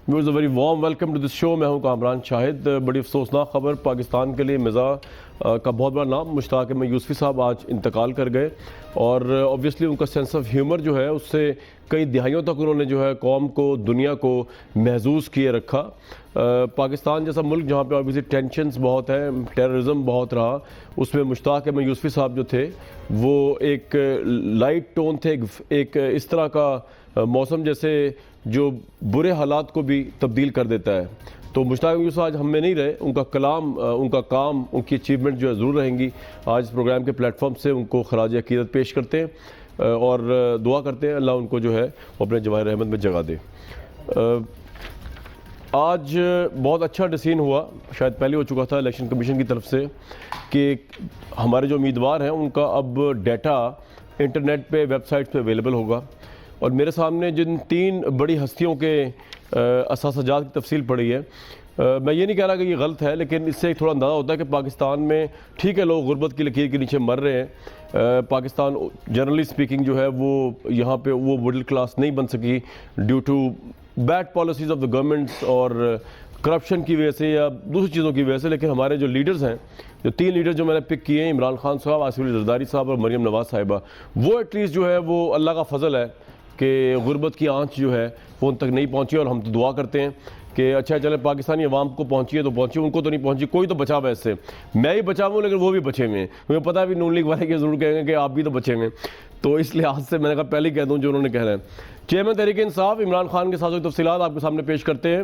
Viewers very warm welcome to this show. میں ہوں کامران شاہد. بڑی افسوسناک خبر پاکستان کے لیے مزاح کا بہت بڑا نام مشتاق احمد یوسفی صاحب آج انتقال کر گئے, اور اوبویسلی ان کا سینس آف ہیومر جو ہے اس سے کئی دہائیوں تک انہوں نے جو ہے قوم کو, دنیا کو محظوظ کیے رکھا. پاکستان جیسا ملک جہاں پہ اوبویسلی ٹینشنز بہت ہیں, ٹیررزم بہت رہا, اس میں مشتاق احمد یوسفی صاحب جو تھے وہ ایک لائٹ ٹون تھے, ایک اس طرح کا موسم جیسے جو برے حالات کو بھی تبدیل کر دیتا ہے. تو مشتاق یوسف آج ہم میں نہیں رہے, ان کا کلام, ان کا کام, ان کی اچیومنٹ جو ہے ضرور رہیں گی. آج اس پروگرام کے پلیٹ فارم سے ان کو خراج عقیدت پیش کرتے ہیں اور دعا کرتے ہیں اللہ ان کو جو ہے وہ اپنے جواہر رحمت میں جگہ دے. آج بہت اچھا ڈیسیژن ہوا, شاید پہلے ہو چکا تھا الیکشن کمیشن کی طرف سے, کہ ہمارے جو امیدوار ہیں ان کا اب ڈیٹا انٹرنیٹ پہ, ویب سائٹ پہ اویلیبل ہوگا. اور میرے سامنے جن 3 بڑی ہستیوں کے اثاثہ جات کی تفصیل پڑی ہے, میں یہ نہیں کہہ رہا کہ یہ غلط ہے, لیکن اس سے ایک تھوڑا اندازہ ہوتا ہے کہ پاکستان میں ٹھیک ہے لوگ غربت کی لکیر کے نیچے مر رہے ہیں. پاکستان جنرلی سپیکنگ جو ہے وہ یہاں پہ وہ مڈل کلاس نہیں بن سکی due to bad policies of the governments اور کرپشن کی وجہ سے یا دوسری چیزوں کی وجہ سے. لیکن ہمارے جو لیڈرز ہیں, جو 3 لیڈر جو میں نے پک کیے ہیں, عمران خان صاحب, آصف علی زرداری صاحب اور مریم نواز صاحبہ, وہ ایٹ لیسٹ جو ہے وہ اللہ کا فضل ہے کہ غربت کی آنچ جو ہے وہ ان تک نہیں پہنچی. اور ہم تو دعا کرتے ہیں کہ اچھا چلے پاکستانی عوام کو پہنچی ہے تو پہنچی, ان کو تو نہیں پہنچی, کوئی تو بچا ہوا ہے اس سے. میں ہی بچا ہوں لیکن وہ بھی بچے ہوئے ہیں. مجھے پتہ ہے بھی نون لیگ والے کے ضرور کہیں گے کہ آپ بھی تو بچے ہوئے ہیں, تو اس لحاظ سے میں نے کہا پہلے ہی کہہ دوں جو انہوں نے کہنا ہے. چیئرمین تحریک انصاف عمران خان کے ساتھ تفصیلات آپ کے سامنے پیش کرتے ہیں.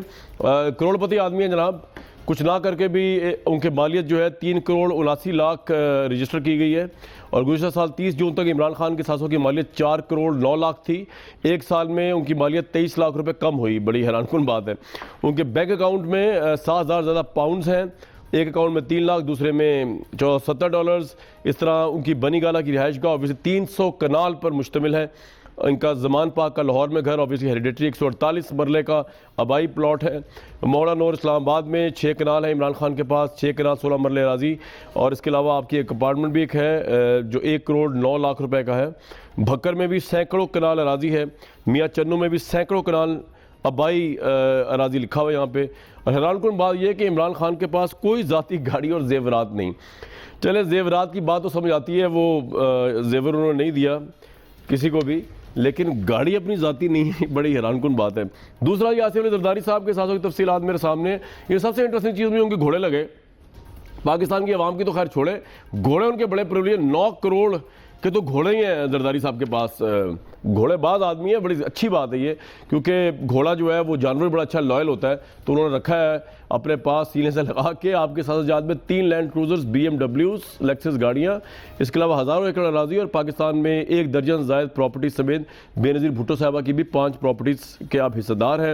کروڑ پتی آدمی ہیں جناب, کچھ نہ کر کے بھی ان کے مالیت جو ہے 3 کروڑ 79 لاکھ رجسٹر کی گئی ہے, اور گزشتہ سال 30 جون تک عمران خان کے ساتھوں کی مالیت 4 کروڑ 9 لاکھ تھی. ایک سال میں ان کی مالیت 23 لاکھ روپے کم ہوئی. بڑی حیران کن بات ہے. ان کے بینک اکاؤنٹ میں 7,000 زیادہ پاؤنڈز ہیں, ایک اکاؤنٹ میں 3 لاکھ, دوسرے میں $70. اس طرح ان کی بنی گالہ کی رہائش گاہ اوبیسلی 300 کنال پر مشتمل ہے. ان کا زمان پاک کا لاہور میں گھر اوبیسلی ہیریڈیٹری 148 مرلے کا آبائی پلاٹ ہے. موڑا نور اسلام آباد میں 6 کنال ہے عمران خان کے پاس, 6 کنال 16 مرلے اراضی, اور اس کے علاوہ آپ کی ایک اپارٹمنٹ بھی ایک ہے جو 1 کروڑ 9 لاکھ روپے کا ہے. بھکر میں بھی سینکڑوں کنال اراضی ہے, میاں چنو میں بھی سینکڑوں کنال آبائی اراضی لکھا ہوا ہے یہاں پہ. اور حیران کن بات یہ کہ عمران خان کے پاس کوئی ذاتی گاڑی اور زیورات نہیں. چلے زیورات کی بات تو سمجھ آتی ہے, وہ زیور انہوں نے نہیں دیا کسی کو بھی, لیکن گاڑی اپنی ذاتی نہیں ہے, بڑی حیران کن بات ہے. دوسرا یہ آصف علی زرداری صاحب کے ساتھ تفصیلات میرے سامنے. یہ سب سے انٹرسٹنگ چیز مجھے ان کے گھوڑے لگے. پاکستان کی عوام کی تو خیر چھوڑے, گھوڑے ان کے بڑے پریولیج, 9 کروڑ کے تو گھوڑے ہی ہیں زرداری صاحب کے پاس. گھوڑے باز آدمی ہے, بڑی اچھی بات ہے یہ, کیونکہ گھوڑا جو ہے وہ جانور بڑا اچھا لائل ہوتا ہے, تو انہوں نے رکھا ہے اپنے پاس سینے سے لگا کے. آپ کے ساتھ جات میں 3 لینڈ کروزرز, BMWs, لیکسس گاڑیاں, اس کے علاوہ ہزاروں ایکڑ اراضی, اور پاکستان میں 1 درجن زائد پراپرٹی سمیت بے نظیر بھٹو صاحبہ کی بھی 5 پراپرٹیز کے آپ حصہ دار ہیں.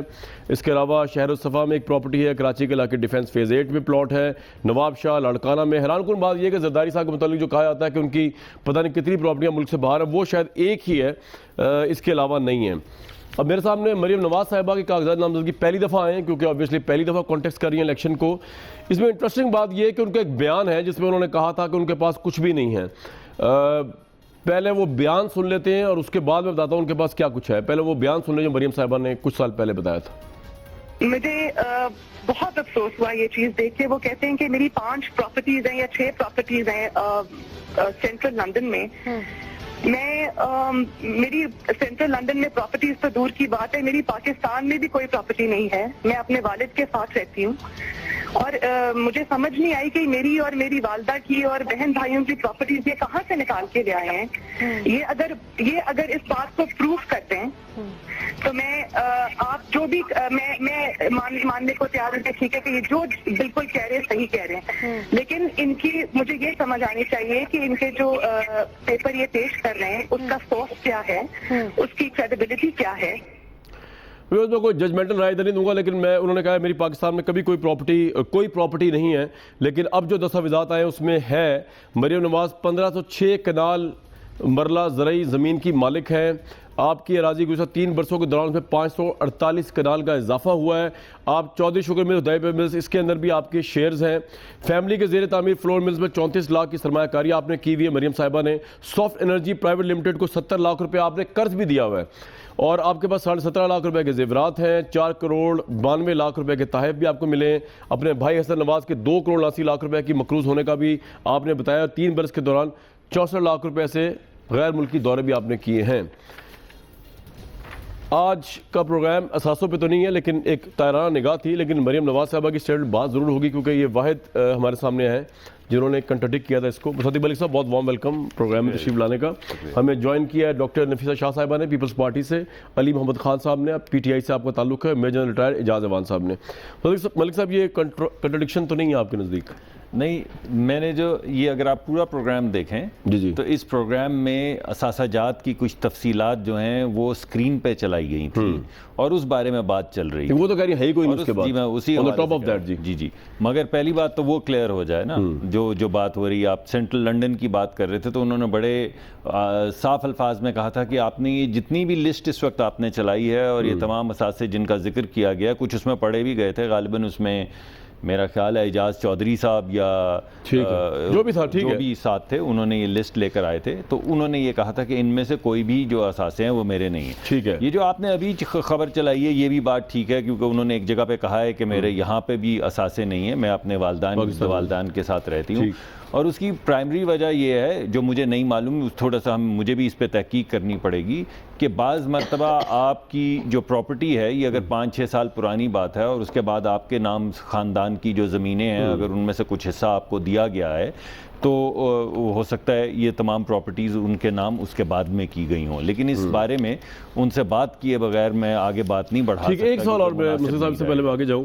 اس کے علاوہ شہر الصفا میں ایک پراپرٹی ہے, کراچی کے علاقے ڈیفینس فیز 8 میں پلاٹ ہے, نواب شاہ لاڑکانہ میں. حیران کن بات یہ کہ زرداری صاحب کے متعلق جو کہا جاتا ہے کہ ان کی پتہ نہیں کتنی پراپرٹیاں ملک سے باہر ہیں, وہ شاید ایک ہی ہے, اس کے علاوہ نہیں ہے. اب میرے سامنے مریم نواز صاحبہ کی کاغذات نامزدگی پہلی دفعہ آئے ہیں, کیونکہ obviously پہلی دفعہ کانٹیسٹ کر رہی ہیں الیکشن کو. اس میں انٹرسٹنگ بات یہ ہے کہ ان کا ایک بیان ہے جس میں انہوں نے کہا تھا کہ ان کے پاس کچھ بھی نہیں ہے. پہلے وہ بیان سن لیتے ہیں اور اس کے بعد میں بتاتا ہوں ان کے پاس کیا کچھ ہے. پہلے وہ بیان سن لیں جو مریم صاحبہ نے کچھ سال پہلے بتایا تھا. مجھے بہت افسوس ہوا یہ چیز دیکھ کے. وہ کہتے ہیں کہ میری 5 پراپرٹیز ہیں یا 6 پراپرٹیز ہیں سینٹرل لندن میں. میری سینٹرل لندن میں پراپرٹیز تو دور کی بات ہے, میری پاکستان میں بھی کوئی پراپرٹی نہیں ہے. میں اپنے والد کے ساتھ رہتی ہوں, اور مجھے سمجھ نہیں آئی کہ میری اور میری والدہ کی اور بہن بھائیوں کی پراپرٹیز یہ کہاں سے نکال کے لے آئے ہیں. یہ اگر اس بات کو پروف کرتے ہیں تو میں آپ جو بھی میں ماننے کو تیار ہوں کہ ٹھیک ہے کہ یہ جو بالکل کہہ رہے ہیں صحیح کہہ رہے ہیں, لیکن ان کی مجھے یہ سمجھ آنی چاہیے کہ ان کے جو پیپر یہ پیش کر رہے ہیں اس کا سورس کیا ہے, اس کی کریڈیبلٹی کیا ہے. میں کوئی ججمنٹل رائے نہیں دوں گا, لیکن انہوں نے کہا میری پاکستان میں کبھی کوئی پراپرٹی نہیں ہے, لیکن اب جو دستاویزات آئے اس میں ہے مریم نواز 1506 کنال مرلہ زرعی زمین کی مالک ہیں. آپ کی اراضی گزشتہ 3 برسوں کے دوران میں 548 کنال کا اضافہ ہوا ہے. آپ چودھری شوگر ملز، ہدایپور ملز، اس کے اندر بھی آپ کے شیئرز ہیں. فیملی کے زیر تعمیر فلور ملز میں 34 لاکھ کی سرمایہ کاری آپ نے کی ہوئی ہے مریم صاحبہ نے. سافٹ انرجی پرائیویٹ لمیٹڈ کو 70 لاکھ روپے آپ نے قرض بھی دیا ہوا ہے. اور آپ کے پاس 17.5 لاکھ روپے کے زیورات ہیں. 4 کروڑ 92 لاکھ روپے کے تحائف بھی آپ کو ملے ہیں. اپنے بھائی حسن نواز کے 2 کروڑ 80 لاکھ روپے کی مقروض ہونے کا بھی آپ نے بتایا. 3 برس کے دوران 64 لاکھ روپے سے غیر ملکی دورے بھی آپ نے کیے ہیں. آج کا پروگرام اساسوں پہ تو نہیں ہے لیکن ایک طائرانہ نگاہ تھی، لیکن مریم نواز صاحبہ کی اسٹیٹمنٹ بات ضرور ہوگی کیونکہ یہ واحد ہمارے سامنے ہیں جنہوں نے کنٹرڈکٹ کیا تھا اس کو. مصدق ملک صاحب بہت وارم ویلکم پروگرام میں تشریف لانے کا. ہمیں جوائن کیا ہے ڈاکٹر نفیسہ شاہ صاحبہ نے پیپلز پارٹی سے، علی محمد خان صاحب نے پی ٹی آئی سے آپ کا تعلق ہے، میجر ریٹائر اعجاز ایوان صاحب نے. ملک صاحب یہ کنٹرڈکشن تو نہیں ہے آپ کے نزدیک؟ نہیں، میں نے جو یہ اگر آپ پورا پروگرام دیکھیں جی تو اس پروگرام میں اثاثہ جات کی کچھ تفصیلات جو ہیں وہ سکرین پہ چلائی گئی تھیں اور اس بارے میں بات چل رہی وہ تو کہہ رہی ہے ہی کوئی نہیں اس کے بعد. جی میں اسی on the top of that جی مگر پہلی بات تو وہ کلیئر ہو جائے نا جو بات ہو رہی ہے. آپ سینٹرل لنڈن کی بات کر رہے تھے تو انہوں نے بڑے صاف الفاظ میں کہا تھا کہ آپ نے یہ جتنی بھی لسٹ اس وقت آپ نے چلائی ہے اور یہ تمام اثاثے جن کا ذکر کیا گیا، کچھ اس میں پڑھے بھی گئے تھے، غالباً اس میں میرا خیال ہے اعجاز چودھری صاحب یا جو بھی ساتھ تھے انہوں نے یہ لسٹ لے کر آئے تھے، تو انہوں نے یہ کہا تھا کہ ان میں سے کوئی بھی جو اثاثے ہیں وہ میرے نہیں ہیں. ٹھیک ہے. یہ جو آپ نے ابھی خبر چلائی ہے یہ بھی بات ٹھیک ہے کیونکہ انہوں نے ایک جگہ پہ کہا ہے کہ میرے یہاں پہ بھی اثاثے نہیں ہیں، میں اپنے والدان کے ساتھ رہتی ہوں. اور اس کی پرائمری وجہ یہ ہے جو مجھے نہیں معلوم، تھوڑا سا مجھے بھی اس پہ تحقیق کرنی پڑے گی کہ بعض مرتبہ آپ کی جو پراپرٹی ہے یہ اگر 5-6 سال پرانی بات ہے اور اس کے بعد آپ کے نام خاندان کی جو زمینیں ہیں اگر ان میں سے کچھ حصہ آپ کو دیا گیا ہے تو ہو سکتا ہے یہ تمام پراپرٹیز ان کے نام اس کے بعد میں کی گئی ہوں، لیکن اس بارے میں ان سے بات کیے بغیر میں آگے بات نہیں بڑھا سکتا. ایک سوال اور میں مسلم صاحب سے پہلے میں آگے جاؤں.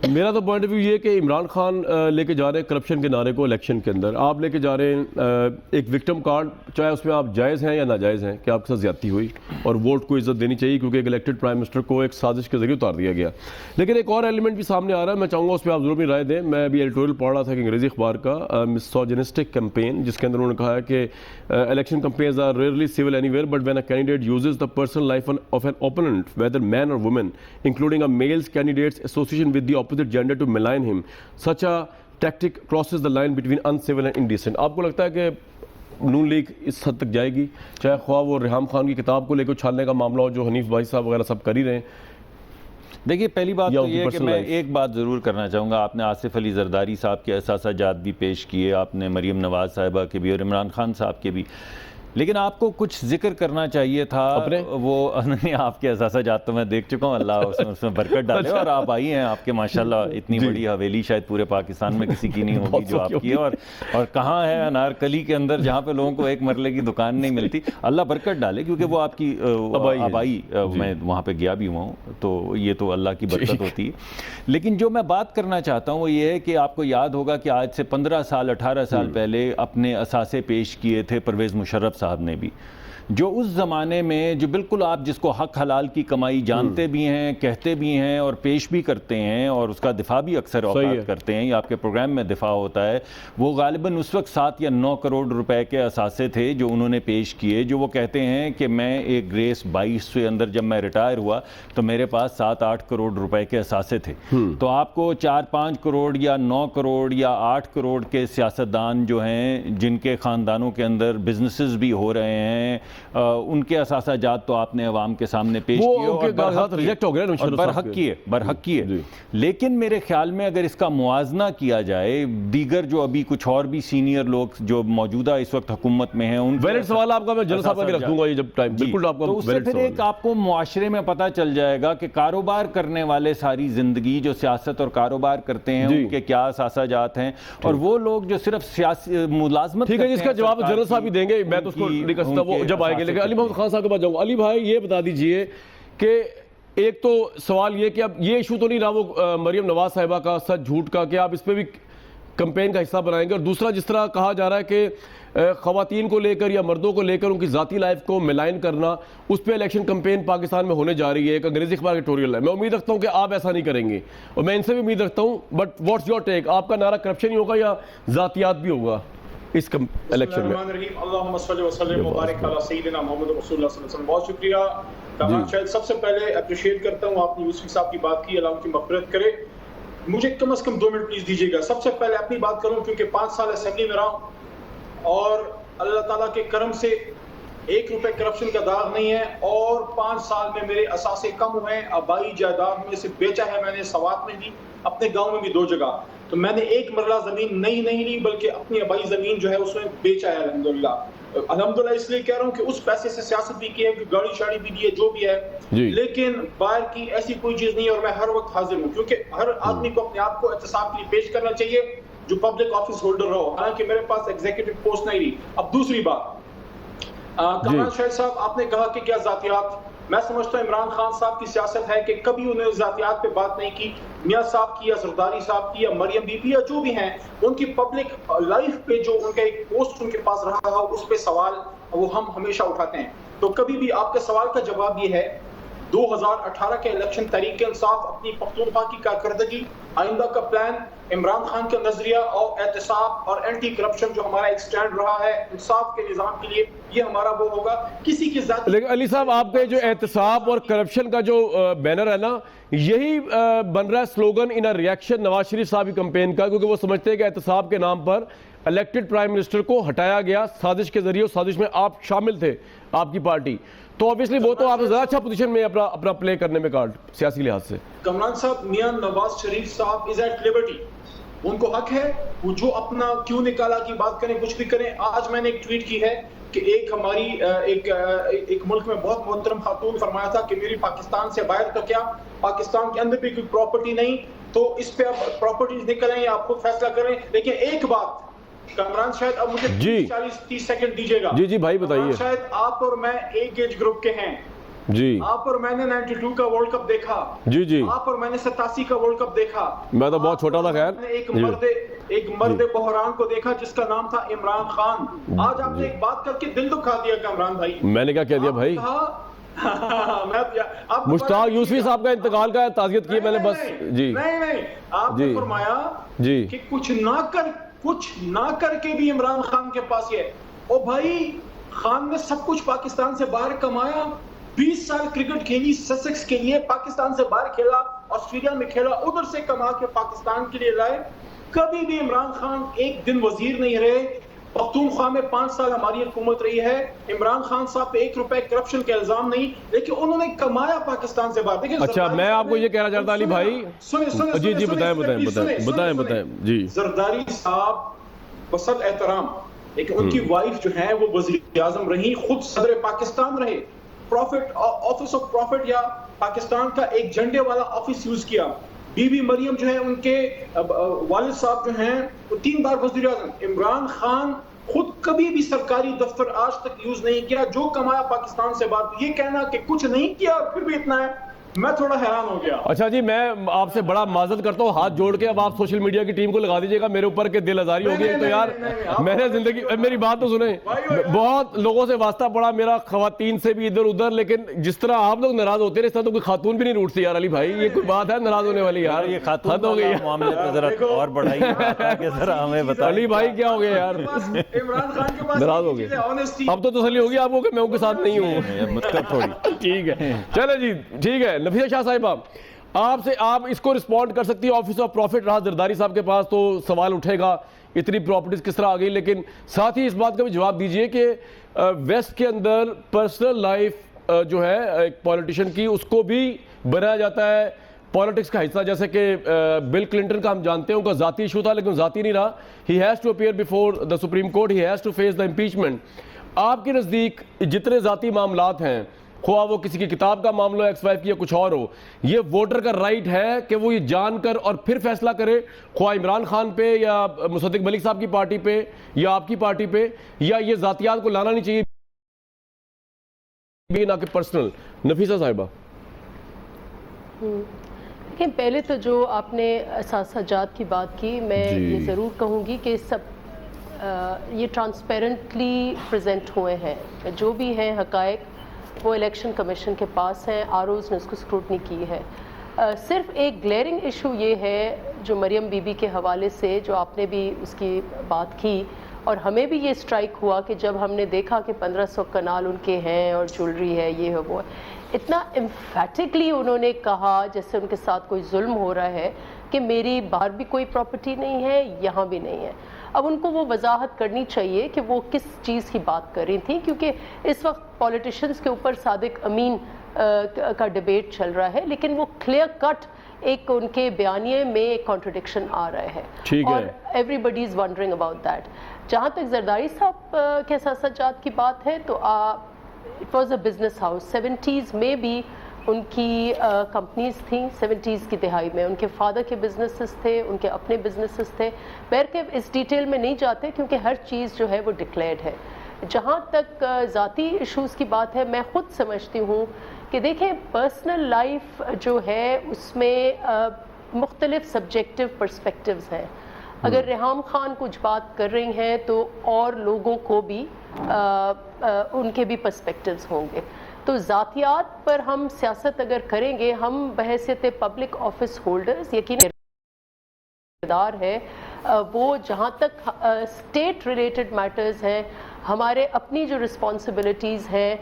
میرا تو پوائنٹ آف ویو یہ ہے کہ عمران خان لے کے جا رہے ہیں کرپشن کے نعرے کو الیکشن کے اندر. آپ لے کے جا رہے ہیں ایک وکٹم کارڈ، چاہے اس میں آپ جائز ہیں یا ناجائز ہیں کہ آپ کے ساتھ زیادتی ہوئی اور ووٹ کو عزت دینی چاہیے کیونکہ ایک الیکٹڈ پرائم منسٹر کو ایک سازش کے ذریعے اتار دیا گیا. لیکن ایک اور ایلیمنٹ بھی سامنے آ رہا ہے، میں چاہوں گا اس پہ آپ ضرور اپنی رائے دیں. میں ابھی ایڈیٹوریل پڑھ رہا تھا کہ انگریزی اخبار کا مسوجنسٹک کیمپین، جس کے اندر انہوں نے کہا ہے کہ election campaigns are really civil anywhere but when a candidate uses the personal life of an opponent whether men or women including a males candidates association with the opposite gender to malign him, such a tactic crosses the line between uncivil and indecent. آپ کو لگتا ہے کہ نون league اس حد تک جائے گی، چاہے خواہ وہ ریحام خان کی کتاب کو لے کے اچھالنے کا معاملہ ہو جو حنیف بھائی صاحب وغیرہ سب کر ہی رہے ہیں؟ دیکھیے پہلی بات تو یہ ہے کہ میں ایک بات ضرور کرنا چاہوں گا. آپ نے آصف علی زرداری صاحب کے اثاثہ جات بھی پیش کیے، آپ نے مریم نواز صاحبہ کے بھی اور عمران خان صاحب کے بھی، لیکن آپ کو کچھ ذکر کرنا چاہیے تھا. وہ آپ کے اثاثہ جات تو میں دیکھ چکا ہوں، اللہ اس میں برکت ڈالے. اور آپ آئی ہیں، آپ کے ماشاءاللہ اتنی بڑی حویلی شاید پورے پاکستان میں کسی کی نہیں ہوگی جو آپ کی ہے. اور کہاں ہے انارکلی کے اندر جہاں پہ لوگوں کو ایک مرلے کی دکان نہیں ملتی. اللہ برکت ڈالے کیونکہ وہ آپ کی آبائی، میں وہاں پہ گیا بھی ہوا ہوں تو یہ تو اللہ کی برکت ہوتی ہے. لیکن جو میں بات کرنا چاہتا ہوں وہ یہ ہے کہ آپ کو یاد ہوگا کہ آج سے 15 سال 18 سال پہلے اپنے اثاثے پیش کیے تھے پرویز مشرف صاحب نے بھی، جو اس زمانے میں جو بالکل آپ جس کو حق حلال کی کمائی جانتے بھی ہیں، کہتے بھی ہیں اور پیش بھی کرتے ہیں اور اس کا دفاع بھی اکثر اوقات کرتے ہیں، یہ آپ کے پروگرام میں دفاع ہوتا ہے. وہ غالباً اس وقت 7 یا 9 کروڑ روپے کے اثاثے تھے جو انہوں نے پیش کیے، جو وہ کہتے ہیں کہ میں ایک گریس 22 سے اندر جب میں ریٹائر ہوا تو میرے پاس 7-8 کروڑ روپے کے اثاثے تھے. تو آپ کو 4-5 کروڑ یا 9 کروڑ یا 8 کروڑ کے سیاستدان جو ہیں جن کے خاندانوں کے اندر بزنسز بھی ہو رہے ہیں، ان کے اثاثہ جات تو آپ نے عوام کے سامنے پیش کیے اور برحق کیے. لیکن میرے خیال میں اگر اس کا موازنہ کیا جائے دیگر جو ابھی کچھ اور بھی سینئر لوگ جو موجودہ اس وقت حکومت میں ہیں، ان ویلڈ سوال آپ کا میں جنرل صاحب کا رکھ دوں گا یہ جب ٹائم بالکل آپ کا تو اس سے پھر ایک آپ کو معاشرے میں پتہ چل جائے گا کہ کاروبار کرنے والے ساری زندگی جو سیاست اور کاروبار کرتے ہیں ان کے کیا اثاثہ جات ہیں، اور وہ لوگ جو صرف سیاسی ملازمت. ٹھیک ہے، جس کا جواب جنرل صاحب ہی دیں گے، میں تو اس کو نہیں کر سکتا، وہ جب آئے گے. لیکن علی محمد خان صاحب کے پاس جاؤں. علی بھائی یہ بتا دیجئے کہ ایک تو سوال یہ کہ اب یہ ایشو تو نہیں رہا وہ مریم نواز صاحبہ کا سچ جھوٹ کا کہ آپ اس پہ بھی کمپین کا حصہ بنائیں گے، اور دوسرا جس طرح کہا جا رہا ہے کہ خواتین کو لے کر یا مردوں کو لے کر ان کی ذاتی لائف کو ملائن کرنا، اس پہ الیکشن کمپین پاکستان میں ہونے جا رہی ہے. ایک انگریزی اخبار ایڈیٹوریل ہے. میں امید رکھتا ہوں کہ آپ ایسا نہیں کریں گے اور میں ان سے بھی امید رکھتا ہوں. But what's your take? آپ کا نعرہ کرپشن ہی ہوگا یا ذاتیات بھی ہوگا؟ اس الیکشن میں. اللہم صلی وسلم مبارک علی سیدنا محمد رسول اللہ صلی اللہ علیہ وسلم. بہت شکریہ کامران شاہد. سب سے پہلے اپریشیٹ کرتا ہوں آپ نے یوسفی صاحب کی بات کی, اللہ ان کی مغفرت کرے. مجھے کم از کم 2 منٹ پلیز دیجیے گا. سب سے پہلے اپنی بات کروں کیونکہ 5 سال اسمبلی میں رہا ہوں اور اللہ تعالیٰ کے کرم سے 1 روپے کرپشن کا داغ نہیں ہے, اور 5 سال میں میرے اثاثے کم ہوئے ہیں. آبائی جائیداد میں سے بیچا ہے میں نے سوات میں بھی, اپنے گاؤں میں بھی 2 جگہ. تو میں نے 1 مرلہ زمین نہیں لی بلکہ اپنی آبائی زمین جو ہے اس میں بیچا ہے الحمدللہ. الحمدللہ اس لیے کہہ رہا ہوں کہ اس پیسے سے سیاست بھی کی ہے, گاڑی شاڑی بھی دی ہے, جو بھی ہے, لیکن باہر کی ایسی کوئی چیز نہیں. اور میں ہر وقت حاضر ہوں کیونکہ ہر آدمی کو اپنے آپ کو احتساب کے لیے پیش کرنا چاہیے جو پبلک آفس ہولڈر رہو, حالانکہ میرے پاس ایگزیکٹو پوسٹ نہیں رہی. اب دوسری بات, کامران شاہد صاحب آپ نے کہا کہ کیا ذاتیات, میں سمجھتا ہوں عمران خان صاحب کی سیاست ہے کہ کبھی انہوں نے ذاتیات پہ بات نہیں کی. میاں صاحب کی یا زرداری صاحب کی یا مریم بی بی یا جو بھی ہیں, ان کی پبلک لائف پہ جو ان کا ایک پوسٹ ان کے پاس رہا ہو اس پہ سوال وہ ہم ہمیشہ اٹھاتے ہیں. تو کبھی بھی آپ کے سوال کا جواب یہ ہے 2018 کے الیکشن تحریک انصاف اپنی پختونخوا کی کارکردگی, آئندہ کا پلان, عمران خان کا نظریہ اور احتساب اور اینٹی کرپشن جو ہمارا ایک سٹینڈ رہا ہے انصاف کے نظام کے لیے, یہ ہمارا وہ ہوگا. کسی کی ذات. لیکن علی صاحب آپ کے جو احتساب اور کرپشن کا جو بینر ہے نا, یہی بن رہا ہے slogan in reaction Nawaz Sharif صاحب کی کمپین کا, کیونکہ وہ سمجھتے ہیں کہ احتساب کے نام پر الیکٹڈ پرائم منسٹر کو ہٹایا گیا سازش کے ذریعے, سازش میں آپ شامل تھے, آپ کی پارٹی. تو obviously وہ تو آپ سے زیادہ اچھا پوزیشن میں اپنا پلے کرنے میں کارڈ سیاسی لحاظ سے. کامران صاحب, میاں نواز شریف صاحب از ایٹ لبرٹی, ان کو حق ہے وہ جو اپنا کیوں نکالا کی بات کریں, کچھ بھی کریں. آج میں نے ایک ٹویٹ کی ہے کہ ایک ہماری ایک ملک میں بہت محترم خاتون فرمایا تھا کہ میری پاکستان سے باہر تو کیا, پاکستان کے اندر بھی کوئی پراپرٹی نہیں, تو اس پہ اب پراپرٹیز نکلیں یا آپ خود فیصلہ کریں. لیکن ایک بات کامران شاید, اب مجھے 40-30 سیکنڈ دیجیے گا. جی بھائی بتائیے. شاید آپ اور میں ایک ایج گروپ کے ہیں. جی, آپ اور میں نے 92 کا ورلڈ کپ دیکھا. جی, آپ اور میں نے 87 کا ورلڈ کپ دیکھا. میں تو بہت چھوٹا تھا خیر. ایک مرد بحران کو دیکھا جس کا نام تھا عمران خان. آج آپ نے ایک بات کر کے دل دکھا دیا کامران بھائی. میں نے کیا کہہ دیا بھائی؟ مشتاق یوسفی صاحب کا انتقال کا تعزیت کی میں نے بس. جی نہیں, آپ نے فرمایا کہ کچھ نہ کر کے بھی عمران خان کے پاس یہ. او بھائی, خان نے سب کچھ پاکستان سے باہر کمایا, 20 سال کرکٹ کھیلی سسیکس کے لیے, پاکستان سے باہر کھیلا, آسٹریلیا میں کھیلا, ادھر سے کما کے پاکستان کے لیے لائے. کبھی بھی عمران خان ایک دن وزیر نہیں رہے. پختونخوا میں 5 سال ہماری حکومت رہی ہے. عمران خان صاحب پہ 1 روپے کرپشن کے الزام نہیں, لیکن انہوں نے کمایا پاکستان سے باہر. اچھا, میں آپ کو یہ کہنا چاہتا علی بھائی. جی بتائیں. جی, زرداری صاحب بصد احترام, لیکن ان کی وائف جو ہیں وہ وزیر اعظم رہی, خود صدر پاکستان رہے. پروفٹ آفس آف پروفٹ یا پاکستان کا ایک جھنڈے والا آفس یوز کیا. بی بی مریم جو ہے ان کے والد صاحب جو ہیں وہ 3 بار وزیر اعظم. عمران خان خود کبھی بھی سرکاری دفتر آج تک یوز نہیں کیا, جو کمایا پاکستان سے بات. یہ کہنا کہ کچھ نہیں کیا پھر بھی اتنا ہے, میں تھوڑا حیران ہو گیا. اچھا جی, میں آپ سے بڑا معذرت کرتا ہوں, ہاتھ جوڑ کے اب آپ سوشل میڈیا کی ٹیم کو لگا دیجیے گا میرے اوپر کہ دل آزاری ہو گئی. تو یار میں نے زندگی, میری بات تو سنیں, بہت لوگوں سے واسطہ پڑا میرا, خواتین سے بھی ادھر ادھر, لیکن جس طرح آپ لوگ ناراض ہوتے ہیں اس طرح تو کوئی خاتون بھی نہیں روٹتی یار. علی بھائی یہ کوئی بات ہے ناراض ہونے والی یار؟ یہ خاتون ہو گئی معاملے کو ذرا اور بڑھائیے تاکہ ذرا ہمیں بتائیں. علی بھائی کیا ہو گیا یار, عمران خان کے پاس ناراض ہو گئے. اب تو تسلی ہوگی آپ کو کہ میں ان کے ساتھ نہیں ہوں. ٹھیک ہے, چلے جی, ٹھیک ہے. نفیسہ شاہ صاحبہ, آپ اس کو رسپونڈ کر سکتی ہے. آفس آف پروفٹ رہا زرداری صاحب کے پاس, تو سوال اٹھے گا اتنی پراپرٹیز کس طرح آ گئی. لیکن ساتھ ہی اس بات کا بھی جواب دیجئے کہ ویسٹ کے اندر پرسنل لائف جو ہے ایک پولیٹیشین کی, اس کو بھی بنایا جاتا ہے پالیٹکس کا حصہ. جیسے کہ بل کلنٹن کا ہم جانتے ہیں, ان کا ذاتی ایشو تھا لیکن ذاتی نہیں رہا. He has to appear before the supreme court, he has to face the impeachment. آپ کے نزدیک جتنے ذاتی معاملات ہیں, خواہ وہ کسی کی کتاب کا معاملہ ایکس وائف کی یا کچھ اور ہو, یہ ووٹر کا رائٹ ہے کہ وہ یہ جان کر اور پھر فیصلہ کرے, خواہ عمران خان پہ یا مصدق ملک صاحب کی پارٹی پہ یا آپ کی پارٹی پہ, یا یہ ذاتیات کو لانا نہیں چاہیے نہ کہ پرسنل. نفیسہ صاحبہ, لیکن پہلے تو جو آپ نے اثاثہ جات کی بات کی, میں یہ ضرور کہوں گی کہ سب یہ ٹرانسپیرنٹلی پریزنٹ ہوئے ہیں. جو بھی ہیں حقائق وہ الیکشن کمیشن کے پاس ہیں, آر اوز نے اس کو اسکروٹنی کی ہے. صرف ایک گلیئرنگ ایشو یہ ہے جو مریم بی بی کے حوالے سے جو آپ نے بھی اس کی بات کی, اور ہمیں بھی یہ اسٹرائک ہوا کہ جب ہم نے دیکھا کہ 1500 کنال ان کے ہیں اور جولری ہے، یہ ہے وہ ہے، اتنا امفیٹکلی انہوں نے کہا جیسے ان کے ساتھ کوئی ظلم ہو رہا ہے کہ میری باہر بھی کوئی پراپرٹی نہیں ہے، یہاں بھی نہیں ہے۔ اب ان کو وہ وضاحت کرنی چاہیے کہ وہ کس چیز کی بات کر رہی تھیں، کیونکہ اس وقت پولیٹیشنز کے اوپر صادق امین کا ڈیبیٹ چل رہا ہے، لیکن وہ کلیئر کٹ ایک ان کے بیانیے میں ایک کانٹرڈکشن آ رہا ہے اور everybody is wondering about that. جہاں تک زرداری صاحب کے سیاست کی بات ہے تو it was a business house, 70s میں بھی ان کی کمپنیز تھیں، 70s کی دہائی میں ان کے فادر کے بزنسز تھے، ان کے اپنے بزنسز تھے۔ بہرکیف اس ڈیٹیل میں نہیں جاتے کیونکہ ہر چیز جو ہے وہ ڈکلیئرڈ ہے۔ جہاں تک ذاتی ایشوز کی بات ہے، میں خود سمجھتی ہوں کہ دیکھیں پرسنل لائف جو ہے اس میں مختلف سبجیکٹو پرسپیکٹیوز ہیں۔ اگر ریحام خان کچھ بات کر رہی ہیں تو اور لوگوں کو بھی ان کے بھی پرسپیکٹیوز ہوں گے، تو ذاتیات پر ہم سیاست اگر کریں گے، ہم بحیثیت پبلک آفس ہولڈرز یقیناً دار ہے وہ جہاں تک اسٹیٹ ریلیٹڈ میٹرز ہیں، ہمارے اپنی جو رسپانسبلٹیز ہیں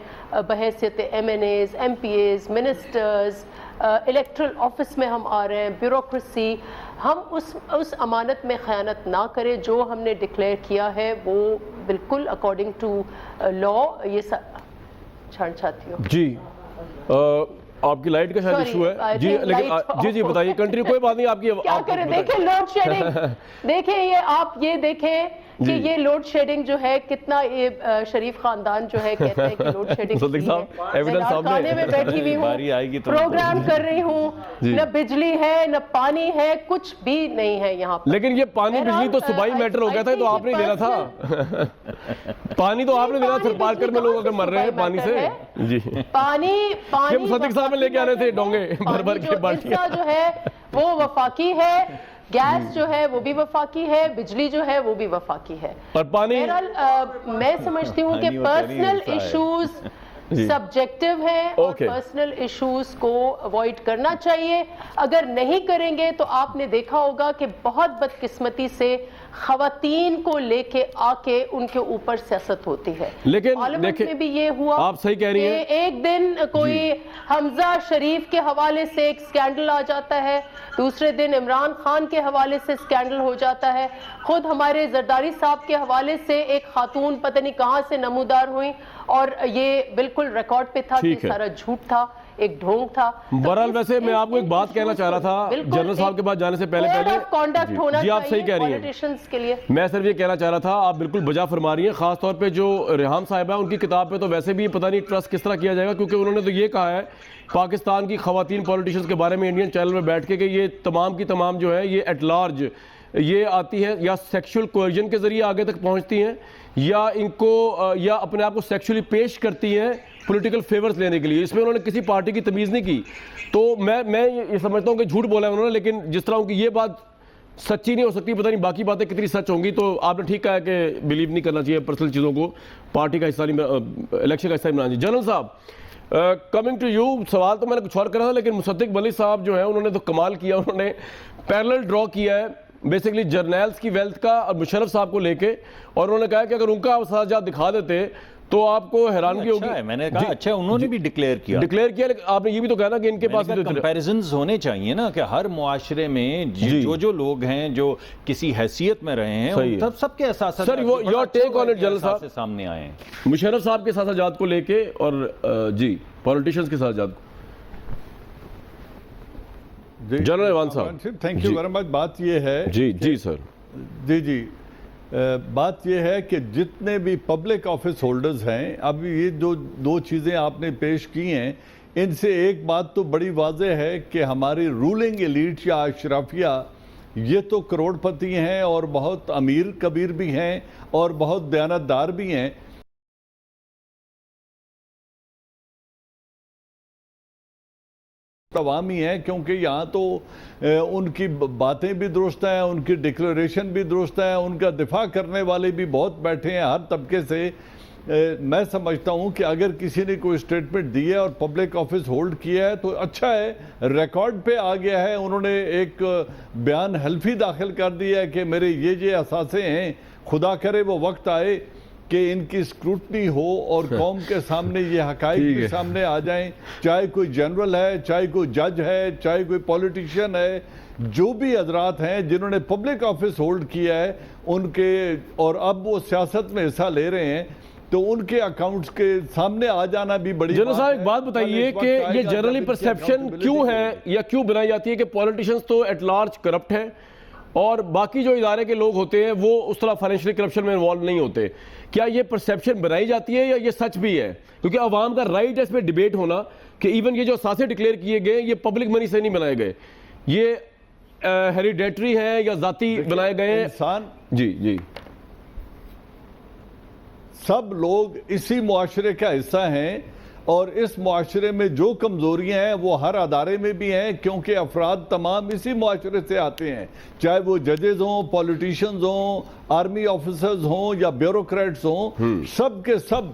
بحیثیت M N As, M P As, ministers, electoral office میں ہم آ رہے ہیں، بیوروکریسی، ہم اس امانت میں خیانت نہ کریں جو ہم نے ڈکلیئر کیا ہے، وہ بالکل اکارڈنگ ٹو لا یہ چھاڑ چاہتی ہوں۔ جی آپ کی لائٹ کا شاید ایشو ہے جی، لیکن جی بتائیے کنٹینیو، کوئی بات نہیں، آپ کی کیا کریں، دیکھیں لوڈ شیڈنگ، دیکھیں یہ آپ یہ دیکھیں کہ یہ لوڈ شیڈنگ جو ہے کتنا، یہ شریف خاندان جو ہے کہتے ہیں کہ لوڈ شیڈنگ خانے میں بیٹھی ہوئی ہوں، پروگرام کر رہی ہوں، نہ بجلی ہے نہ پانی ہے، کچھ بھی نہیں ہے یہاں پر۔ لیکن یہ پانی بجلی تو صوبائی میٹر ہو گیا تھا، تو آپ نہیں دینا تھا، پانی تو آپ نے دینا، سرپارکر میں لوگ اگر مر رہے ہیں پانی سے۔ جی پانی مصدق صاحب لے کے آنے تھے ڈونگے بھر بھر کے بالٹیاں، جو ہے وہ وفاقی ہے، گیس جو ہے وہ بھی وفاقی ہے، بجلی جو ہے وہ بھی وفاقی ہے، اور پانی میں سمجھتی ہوں کہ پرسنل ایشوز سبجیکٹیو ہیں اور پرسنل ایشوز کو اوائڈ کرنا چاہیے۔ اگر نہیں کریں گے تو آپ نے دیکھا ہوگا کہ بہت بدقسمتی سے خواتین کو لے کے آ کے ان کے اوپر سیاست ہوتی ہے۔ لیکن پارلیمنٹ میں بھی یہ ہوا، آپ صحیح کہہ رہی ہیں، ایک دن کوئی حمزہ شریف کے حوالے سے ایک سکینڈل آ جاتا ہے، دوسرے دن عمران خان کے حوالے سے سکینڈل ہو جاتا ہے، خود ہمارے زرداری صاحب کے حوالے سے ایک خاتون پتہ نہیں کہاں سے نمودار ہوئی، اور یہ بالکل ریکارڈ پہ تھا کہ سارا جھوٹ تھا، ایک ڈھونگ تھا۔ بہرحال ویسے میں آپ کو ایک بات کہنا چاہ رہا تھا جنرل صاحب کے پاس جانے سے پہلے جی آپ صحیح کہہ رہی ہیں، میں صرف یہ کہنا چاہ رہا تھا، آپ بالکل بجا فرما رہی ہیں، خاص طور پہ جو ریحام صاحبہ ہیں ان کی کتاب پہ تو ویسے بھی پتہ نہیں ٹرسٹ کس طرح کیا جائے گا، کیونکہ انہوں نے تو یہ کہا ہے پاکستان کی خواتین پولیٹیشنز کے بارے میں انڈین چینل میں بیٹھ کے کہ یہ تمام کی تمام جو ہے یہ ایٹ لارج یہ آتی ہیں یا سیکشول کوئرجن کے ذریعے آگے تک پہنچتی ہیں، یا ان کو یا اپنے آپ کو سیکشولی پیش کرتی ہیں پولیٹیکل فیورز لینے کے لیے۔ اس میں انہوں نے کسی پارٹی کی تمیز نہیں کی، تو میں یہ سمجھتا ہوں کہ جھوٹ بولا ہے انہوں نے، لیکن جس طرح ان کی یہ بات سچی نہیں ہو سکتی، پتہ نہیں باقی باتیں کتنی سچ ہوں گی، تو آپ نے ٹھیک کہا ہے کہ بلیو نہیں کرنا چاہیے پرسنل چیزوں کو، پارٹی کا حصہ نہیں، الیکشن کا حصہ نہیں بنانا چاہیے۔ جنرل صاحب کمنگ ٹو یو، سوال تو میں نے کچھ اور کرا تھا، لیکن مصدق ولی صاحب جو ہیں انہوں نے تو کمال کیا، انہوں نے پیرلل ڈرا کیا ہے بیسیکلی جرنیلز کی ویلتھ کا اور مشرف صاحب کو لے کے، اور انہوں نے کہا کہ اگر ان کا اخراجات دکھا دیتے تو آپ کو حیرانی ہوگی۔ میں نے کہا اچھا انہوں نے بھی ڈکلیئر کیا، لیکن آپ نے یہ بھی تو کہا نا کہ ان کے پاس کمپیریزنز ہونے چاہیے نا، کہ ہر معاشرے میں جو لوگ ہیں جو کسی حیثیت میں رہے ہیں سب کے احساسات سامنے آئے ہیں، مشرف صاحب کے احساسات کو لے کے اور جی پولیٹیشنز کے احساسات کو۔ جنرل ایوان صاحب تھینک یو ویری مچ۔ بات یہ ہے جی سر جی بات یہ ہے کہ جتنے بھی پبلک آفس ہولڈرز ہیں، اب یہ دو چیزیں آپ نے پیش کی ہیں، ان سے ایک بات تو بڑی واضح ہے کہ ہماری رولنگ ایلیٹ یا اشرافیہ یہ تو کروڑ پتی ہیں اور بہت امیر کبیر بھی ہیں اور بہت دیانتدار بھی ہیں، عوامی ہیں، کیونکہ یہاں تو ان کی باتیں بھی درست ہیں، ان کی ڈکلریشن بھی درست ہیں، ان کا دفاع کرنے والے بھی بہت بیٹھے ہیں ہر طبقے سے۔ میں سمجھتا ہوں کہ اگر کسی نے کوئی اسٹیٹمنٹ دی ہے اور پبلک آفس ہولڈ کیا ہے تو اچھا ہے، ریکارڈ پہ آ گیا ہے، انہوں نے ایک بیان حلفی داخل کر دیا ہے کہ میرے یہ اثاثے ہیں، خدا کرے وہ وقت آئے کہ ان کی اسکروٹنی ہو اور قوم کے سامنے یہ حقائق کے سامنے آ جائیں، چاہے کوئی جنرل ہے، چاہے کوئی جج ہے، چاہے کوئی پولیٹیشین ہے، جو بھی حضرات ہیں جنہوں نے پبلک آفس ہولڈ کیا ہے ان کے، اور اب وہ سیاست میں حصہ لے رہے ہیں، تو ان کے اکاؤنٹس کے سامنے آ جانا بھی بڑی جنرل صاحب ایک بات بتائیے کہ یہ جنرلی پرسیپشن کیوں ہے یا کیوں بنائی جاتی ہے کہ پولیٹیشنز تو ایٹ لارج کرپٹ ہیں اور باقی جو ادارے کے لوگ ہوتے ہیں وہ اس طرح فائنینشلی کرپشن میں انوالو نہیں ہوتے؟ کیا یہ پرسیپشن بنائی جاتی ہے یا یہ سچ بھی ہے؟ کیونکہ عوام کا رائٹ ہے اس پہ ڈیبیٹ ہونا کہ ایون یہ جو اثاثے ڈکلیئر کیے گئے یہ پبلک منی سے نہیں بنائے گئے، یہ ہیریڈیٹری ہیں یا ذاتی بنائے گئے ہیں؟ انسان جی سب لوگ اسی معاشرے کا حصہ ہیں، اور اس معاشرے میں جو کمزوریاں ہیں وہ ہر ادارے میں بھی ہیں، کیونکہ افراد تمام اسی معاشرے سے آتے ہیں، چاہے وہ ججز ہوں، پولیٹیشنز ہوں، آرمی آفیسرز ہوں یا بیوروکریٹس ہوں، سب کے سب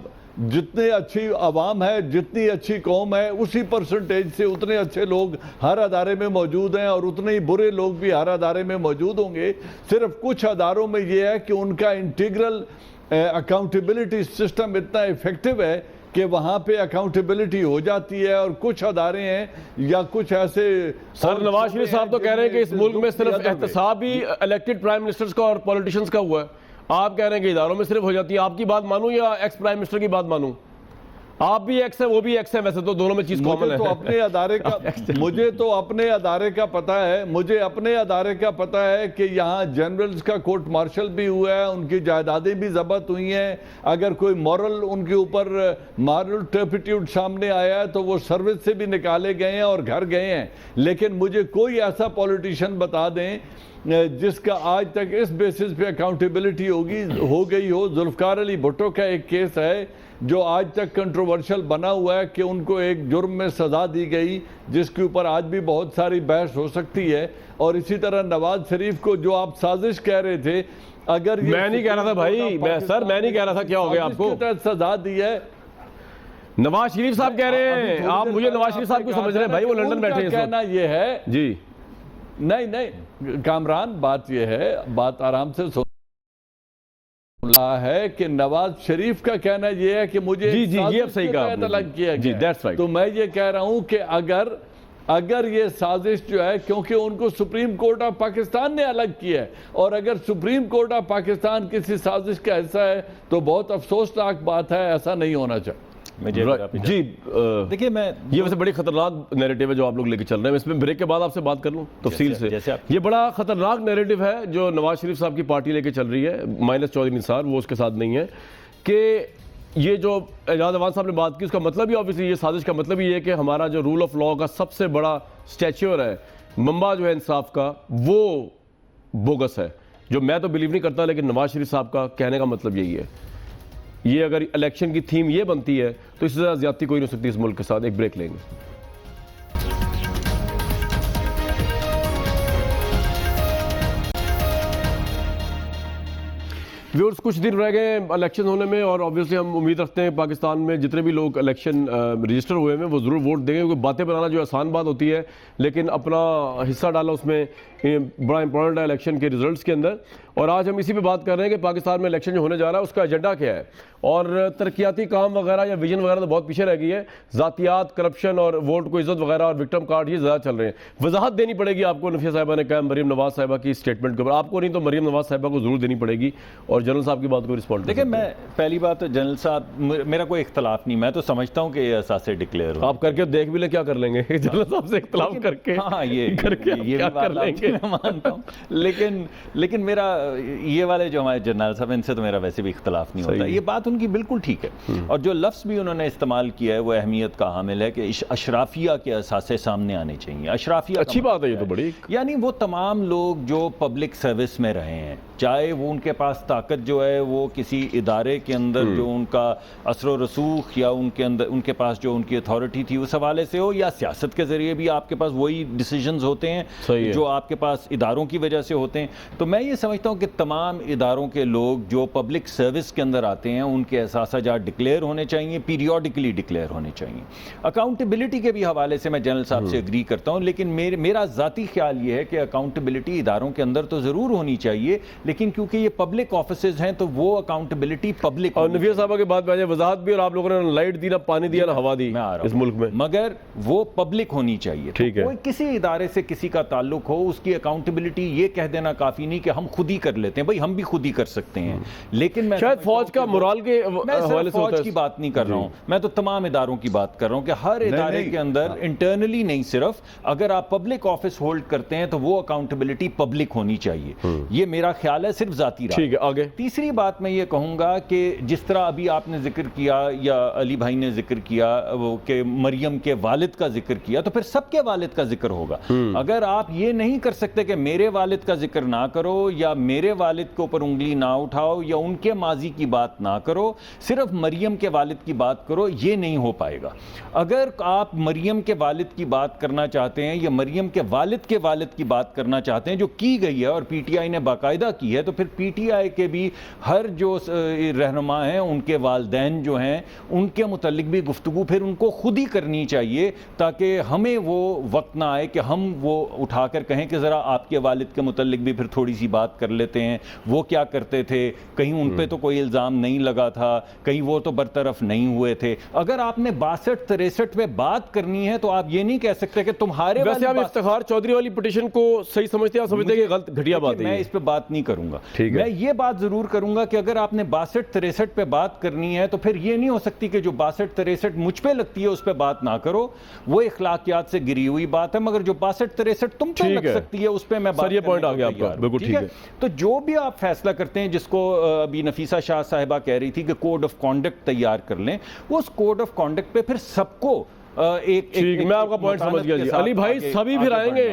جتنے اچھی عوام ہے، جتنی اچھی قوم ہے، اسی پرسنٹیج سے اتنے اچھے لوگ ہر ادارے میں موجود ہیں اور اتنے ہی برے لوگ بھی ہر ادارے میں موجود ہوں گے۔ صرف کچھ اداروں میں یہ ہے کہ ان کا انٹیگرل اکاؤنٹیبلٹی سسٹم اتنا ایفیکٹو ہے کہ وہاں پہ اکاؤنٹیبلٹی ہو جاتی ہے، اور کچھ ادارے ہیں یا کچھ ایسے، سر نواز شریف صاحب تو کہہ رہے ہیں کہ اس ملک میں صرف احتساب ہی الیکٹڈ پرائم منسٹرز کا اور پولیٹیشنز کا ہوا ہے، آپ کہہ رہے ہیں کہ اداروں میں صرف ہو جاتی ہے۔ آپ کی بات مانوں یا ایکس پرائم منسٹر کی بات مانوں؟ آپ بھی ایکس ہیں وہ بھی ایکس ہیں، ویسے تو دونوں میں چیز کامن ہے۔ مجھے تو اپنے ادارے کا پتہ ہے کہ یہاں جنرلز کا کورٹ مارشل بھی ہوا ہے، ان کی جائیدادیں بھی ضبط ہوئی ہیں، اگر کوئی مورل ان کے اوپر مارل ٹرپیٹیوڈ سامنے آیا ہے تو وہ سروس سے بھی نکالے گئے ہیں اور گھر گئے ہیں۔ لیکن مجھے کوئی ایسا پولیٹیشین بتا دیں جس کا آج تک اس بیسس پہ اکاؤنٹیبلٹی ہو گئی ہو۔ ذوالفقار علی بھٹو کا ایک کیس ہے جو آج تک کنٹروورشل بنا ہوا ہے کہ ان کو ایک جرم میں سزا دی گئی، جس کے اوپر آج بھی بہت ساری بحث ہو سکتی ہے۔ اور اسی طرح نواز شریف کو جو آپ سازش کہہ رہے تھے، اگر میں نہیں کہہ رہا تھا بھائی، سر میں نہیں کہہ رہا تھا، کیا ہو گیا آپ کو؟ سزا دی ہے نواز شریف صاحب کہہ رہے ہیں، آپ مجھے نواز شریف صاحب کو سمجھ رہے ہیں بھائی، وہ لندن بیٹھے ہیں۔ کہنا یہ ہے جی نہیں کامران، بات یہ ہے، بات آرام سے سنا ہے کہ نواز شریف کا کہنا یہ ہے کہ مجھے یہ اب صحیح کہا الگ کیا گیا، تو میں یہ کہہ رہا ہوں کہ اگر یہ سازش جو ہے، کیونکہ ان کو سپریم کورٹ آف پاکستان نے الگ کیا ہے، اور اگر سپریم کورٹ آف پاکستان کسی سازش کا حصہ ہے تو بہت افسوسناک بات ہے، ایسا نہیں ہونا چاہیے۔ جی دیکھیے، میں یہ ویسے بڑی خطرناک نیریٹو ہے جو آپ لوگ لے کے چل رہے ہیں، اس میں بریک کے بعد آپ سے بات کر لوں تفصیل سے۔ یہ بڑا خطرناک نیریٹو ہے جو نواز شریف صاحب کی پارٹی لے کے چل رہی ہے، مائنس چودھری نثار وہ اس کے ساتھ نہیں ہے، کہ یہ جو اعجاز امان صاحب نے بات کی اس کا مطلب ہی آبویسلی، یہ سازش کا مطلب ہی ہے کہ ہمارا جو رول آف لاء کا سب سے بڑا اسٹیچور ہے، منبع جو ہے انصاف کا، وہ بوگس ہے، جو میں تو بلیو نہیں کرتا، لیکن نواز شریف صاحب کا کہنے کا مطلب یہی ہے۔ یہ اگر الیکشن کی تھیم یہ بنتی ہے تو اس سے زیادہ زیادتی کوئی نہیں ہو سکتی اس ملک کے ساتھ۔ ایک بریک لیں گے۔ ویورز، کچھ دن رہ گئے الیکشن ہونے میں، اور آبویسلی ہم امید رکھتے ہیں پاکستان میں جتنے بھی لوگ الیکشن رجسٹر ہوئے ہیں وہ ضرور ووٹ دیں گے، کیونکہ باتیں بنانا جو آسان بات ہوتی ہے، لیکن اپنا حصہ ڈالا اس میں بڑا امپورٹنٹ ہے الیکشن کے ریزلٹس کے اندر۔ اور آج ہم اسی پہ بات کر رہے ہیں کہ پاکستان میں الیکشن جو ہونے جا رہا ہے اس کا ایجنڈا کیا ہے، اور ترقیاتی کام وغیرہ یا ویژن وغیرہ تو بہت پیچھے رہ گئی ہے، ذاتیات، کرپشن اور ووٹ کو عزت وغیرہ اور وکٹم کارڈ یہ زیادہ چل رہے ہیں۔ وضاحت دینی پڑے گی آپ کو، نفیہ صاحبہ نے کہا مریم نواز صاحبہ کی اسٹیٹمنٹ کے اوپر، آپ کو نہیں تو مریم نواز صاحبہ کو ضرور دینی پڑے گی، اور جنرل صاحب کی بات کو رسپونڈ۔ دیکھیں، میں پہلی بات تو جنرل صاحب میرا کوئی اختلاف نہیں، میں تو سمجھتا ہوں کہ یہ اثاثے ڈکلیئر ہو، آپ کر کے دیکھ بھی لیں کیا کر لیں گے جنرل صاحب سے اختلاف کر کے، ہاں یہ بھی بات میں مانتا ہوں، لیکن میرا یہ والے جو ہمارے جنرل صاحب ان سے تو میرا ویسے بھی اختلاف نہیں ہوتا، یہ بات ان کی بالکل ٹھیک ہے، اور جو لفظ بھی انہوں نے استعمال کیا ہے وہ اہمیت کا حامل ہے کہ اشرافیہ کے اثاثے سامنے آنے چاہیے۔ اشرافیہ اچھی بات ہے، یہ تو بڑی، یعنی وہ تمام لوگ جو پبلک سروس میں رہے ہیں، چاہے وہ ان کے پاس طاقت جو ہے وہ کسی ادارے کے اندر جو ان کا اثر و رسوخ یا ان کے پاس جو ان کی اتھارٹی تھی اس حوالے سے ہو، یا سیاست کے ذریعے بھی آپ کے پاس وہی ڈیسیجنز ہوتے ہیں جو آپ کے پاس اداروں کی وجہ سے ہوتے ہیں، تو میں یہ سمجھتا ہوں کہ تمام اداروں کے لوگ جو پبلک سروس کے اندر آتے ہیں ان کے اثاثہ جات ڈکلیئر ہونے چاہیے، پیریوڈیکلی ڈکلیئر ہونے چاہیے۔ اکاؤنٹیبلٹی کے بھی حوالے سے میں جنرل صاحب سے اگری کرتا ہوں، لیکن میرا ذاتی خیال یہ ہے کہ اکاؤنٹیبلٹی اداروں کے اندر تو ضرور ہونی چاہیے، لیکن کیونکہ یہ پبلک آفیسز ہیں تو وہ اکاؤنٹیبلٹی پبلک۔ اور نفیس صاحبہ کے بعد میں وضاحت بھی، اور آپ لوگوں نے لائٹ دی نہ پانی دیا نہ ہوا دی اس ملک میں، مگر وہ پبلک ہونی چاہیے۔ ٹھیک ہے، کوئی کسی ادارے سے کسی کا تعلق ہو، اس کی اکاؤنٹیبلٹی یہ کہہ دینا کافی نہیں کہ ہم خود ہی کر لیتے ہیں، بھائی ہم بھی خود ہی کر سکتے ہیں، لیکن میں شاید فوج کا مرال کے حوالے سے فوج کی بات نہیں کر رہا ہوں، میں تو تمام اداروں کی بات کر رہا ہوں کہ ہر ادارے کے اندر انٹرنلی نہیں، صرف اگر آپ پبلک آفس ہولڈ کرتے ہیں تو وہ اکاؤنٹیبلٹی پبلک ہونی چاہیے، یہ میرا خیال ہے، صرف ذاتی رائے۔ ٹھیک ہے، آگے تیسری بات میں یہ کہوں گا کہ جس طرح ابھی آپ نے ذکر کیا یا علی بھائی نے ذکر کیا وہ کہ مریم کے والد کا ذکر کیا، تو پھر سب کے والد کا ذکر ہوگا۔ اگر آپ یہ نہیں کر سکتے کہ میرے والد کا ذکر نہ کرو یا میرے والد کے اوپر انگلی نہ اٹھاؤ یا ان کے ماضی کی بات نہ کرو، صرف مریم کے والد کی بات کرو، یہ نہیں ہو پائے گا۔ اگر آپ مریم کے والد کی بات کرنا چاہتے ہیں یا مریم کے والد کی بات کرنا چاہتے ہیں جو کی گئی ہے اور پی ٹی آئی نے باقاعدہ کی ہے، تو پھر پی ٹی آئی کے بھی ہر جو رہنما ہیں ان کے والدین جو ہیں ان کے متعلق بھی گفتگو پھر ان کو خود ہی کرنی چاہیے، تاکہ ہمیں وہ وقت نہ آئے کہ ہم وہ اٹھا کر کہیں کہ ذرا آپ کے والد کے متعلق بھی پھر تھوڑی سی بات کر لیتے ہیں، وہ کیا کرتے تھے، کہیں ان پہ تو کوئی الزام نہیں لگا تھا، کہیں وہ تو برطرف نہیں ہوئے تھے۔ اگر آپ نے 62-63 پہ بات کرنی ہے تو آپ یہ نہیں کہہ سکتے کہ تمہارے ویسے آپ افتخار چودھری والی پٹیشن کو صحیح سمجھتے ہیں، آپ سمجھتے ہیں کہ غلط گھٹیا بات ہے؟ میں اس پہ بات نہیں کروں گا، میں یہ بات ضرور کروں گا کہ اگر آپ نے 62-63 پہ بات کرنی ہے تو پھر یہ نہیں ہو سکتی کہ جو 62-63 مجھ پہ لگتی ہے اس پہ بات نہ کرو، وہ اخلاقیات سے گری ہوئی بات ہے، مگر جو 62-63 تم پہ لگ سکتی ہے اس پہ میں بات یہ پوائنٹ آ گیا آپ کا، بالکل ٹھیک ہے۔ تو جو بھی آپ فیصلہ کرتے ہیں، جس کو ابھی نفیسہ شاہ صاحبہ کہہ رہی تھی کہ کوڈ آف کانڈکٹ تیار کر لیں، وہ اس کوڈ آف کانڈکٹ پہ پھر سب کو میں آپ کا پوائنٹ سمجھ گیا جی۔ علی بھائی سبھی پھر آئیں گے،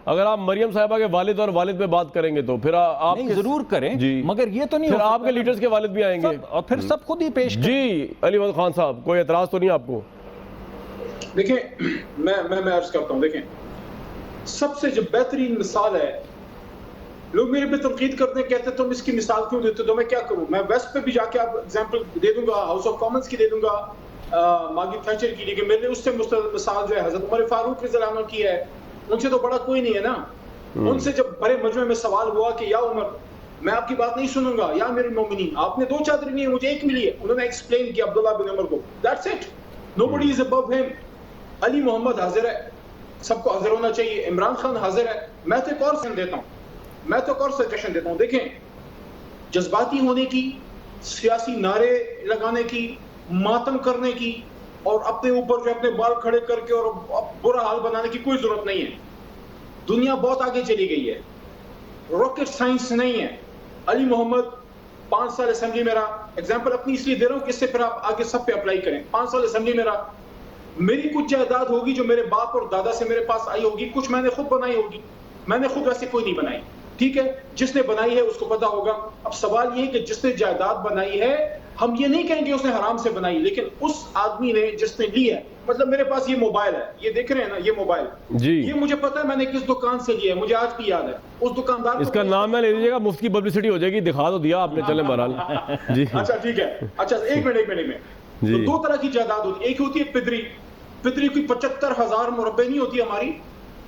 اگر آپ مریم صاحبہ کے والد اور والد پہ بات کریں گے تو پھر آپ ضرور کریں، مگر یہ تو نہیں پھر آپ کے لیڈرز کے والد بھی آئیں گے اور پھر سب خود ہی پیش جی۔ علی محمد خان صاحب کوئی اعتراض تو نہیں آپ کو؟ دیکھیں میں عرض کرتا ہوں، دیکھیں سب سے جو بہترین مثال ہے، لوگ میرے پہ تنقید کرتے ہیں، کہتے ہیں تم اس کی مثال کیوں دیتے، تو میں کیا کروں؟ میں ویسٹ پہ بھی جا کے آپ ایگزامپل دے دوں گا، ہاؤس آف کامنز کی دے دوں گا، مارگریٹ تھیچر کی، لیکن میں نے اس سے مثال جو ہے حضرت عمر فاروق رضی اللہ عنہ کی ہے، ان سے تو بڑا کوئی نہیں ہے نا۔ ان سے جب بڑے مجمع میں سوال ہوا کہ یا عمر میں آپ کی بات نہیں سنوں گا، یا امیر المومنین آپ نے 2 چادریں لی ہیں مجھے ایک ملی ہے، انہوں نے ایکسپلین کیا عبداللہ بن عمر کو، that's it, nobody is above him۔ علی محمد حاضر ہے، سب کو حاضر ہونا چاہیے، عمران خان حاضر ہے۔ میں تو ایک اور سجیشن دیتا ہوں، دیکھیں جذباتی ہونے کی، سیاسی نعرے لگانے کی، ماتم کرنے کی اور اپنے اوپر جو اپنے بال کھڑے کر کے اور برا حال بنانے کی کوئی ضرورت نہیں ہے۔ دنیا بہت آگے چلی گئی ہے، راکٹ سائنس نہیں ہے۔ علی محمد 5 سال اسمبلی میں رہا، ایگزامپل اپنی اس لیے دے رہا ہوں کہ اس سے پھر آپ آگے سب پہ اپلائی کریں۔ 5 سال اسمبلی میں رہا، میری کچھ جائیداد ہوگی جو میرے باپ اور دادا سے میرے پاس آئی ہوگی، کچھ میں نے خود بنائی ہوگی، میں نے خود ویسے کوئی نہیں بنائی، ٹھیک ہے، جس نے بنائی ہے اس کو پتا ہوگا۔ اب سوال یہ ہے کہ جس نے جائیداد بنائی ہے، ہم یہ نہیں کہیں کہ اس نے حرام سے بنائی، لیکن اس آدمی نے جس نے لی ہے، مطلب میرے پاس یہ موبائل ہے، یہ دیکھ رہے ہیں نا یہ موبائل جی، یہ مجھے پتا ہے میں نے کس دکان سے لیا ہے، مجھے آج بھی یاد ہے، اس دکاندار اس کا نام میں لے لیجیے گا، مفت کی پبلسٹی ہو جائے گی، دکھا تو دیا آپ نے، چلیں بہرحال جی اچھا ٹھیک ہے۔ اچھا ایک منٹ میں 2 طرح کی جائیداد ہوتی ہے، ایک ہوتی ہے پدری کوئی 75,000 مربع نہیں ہوتی ہماری،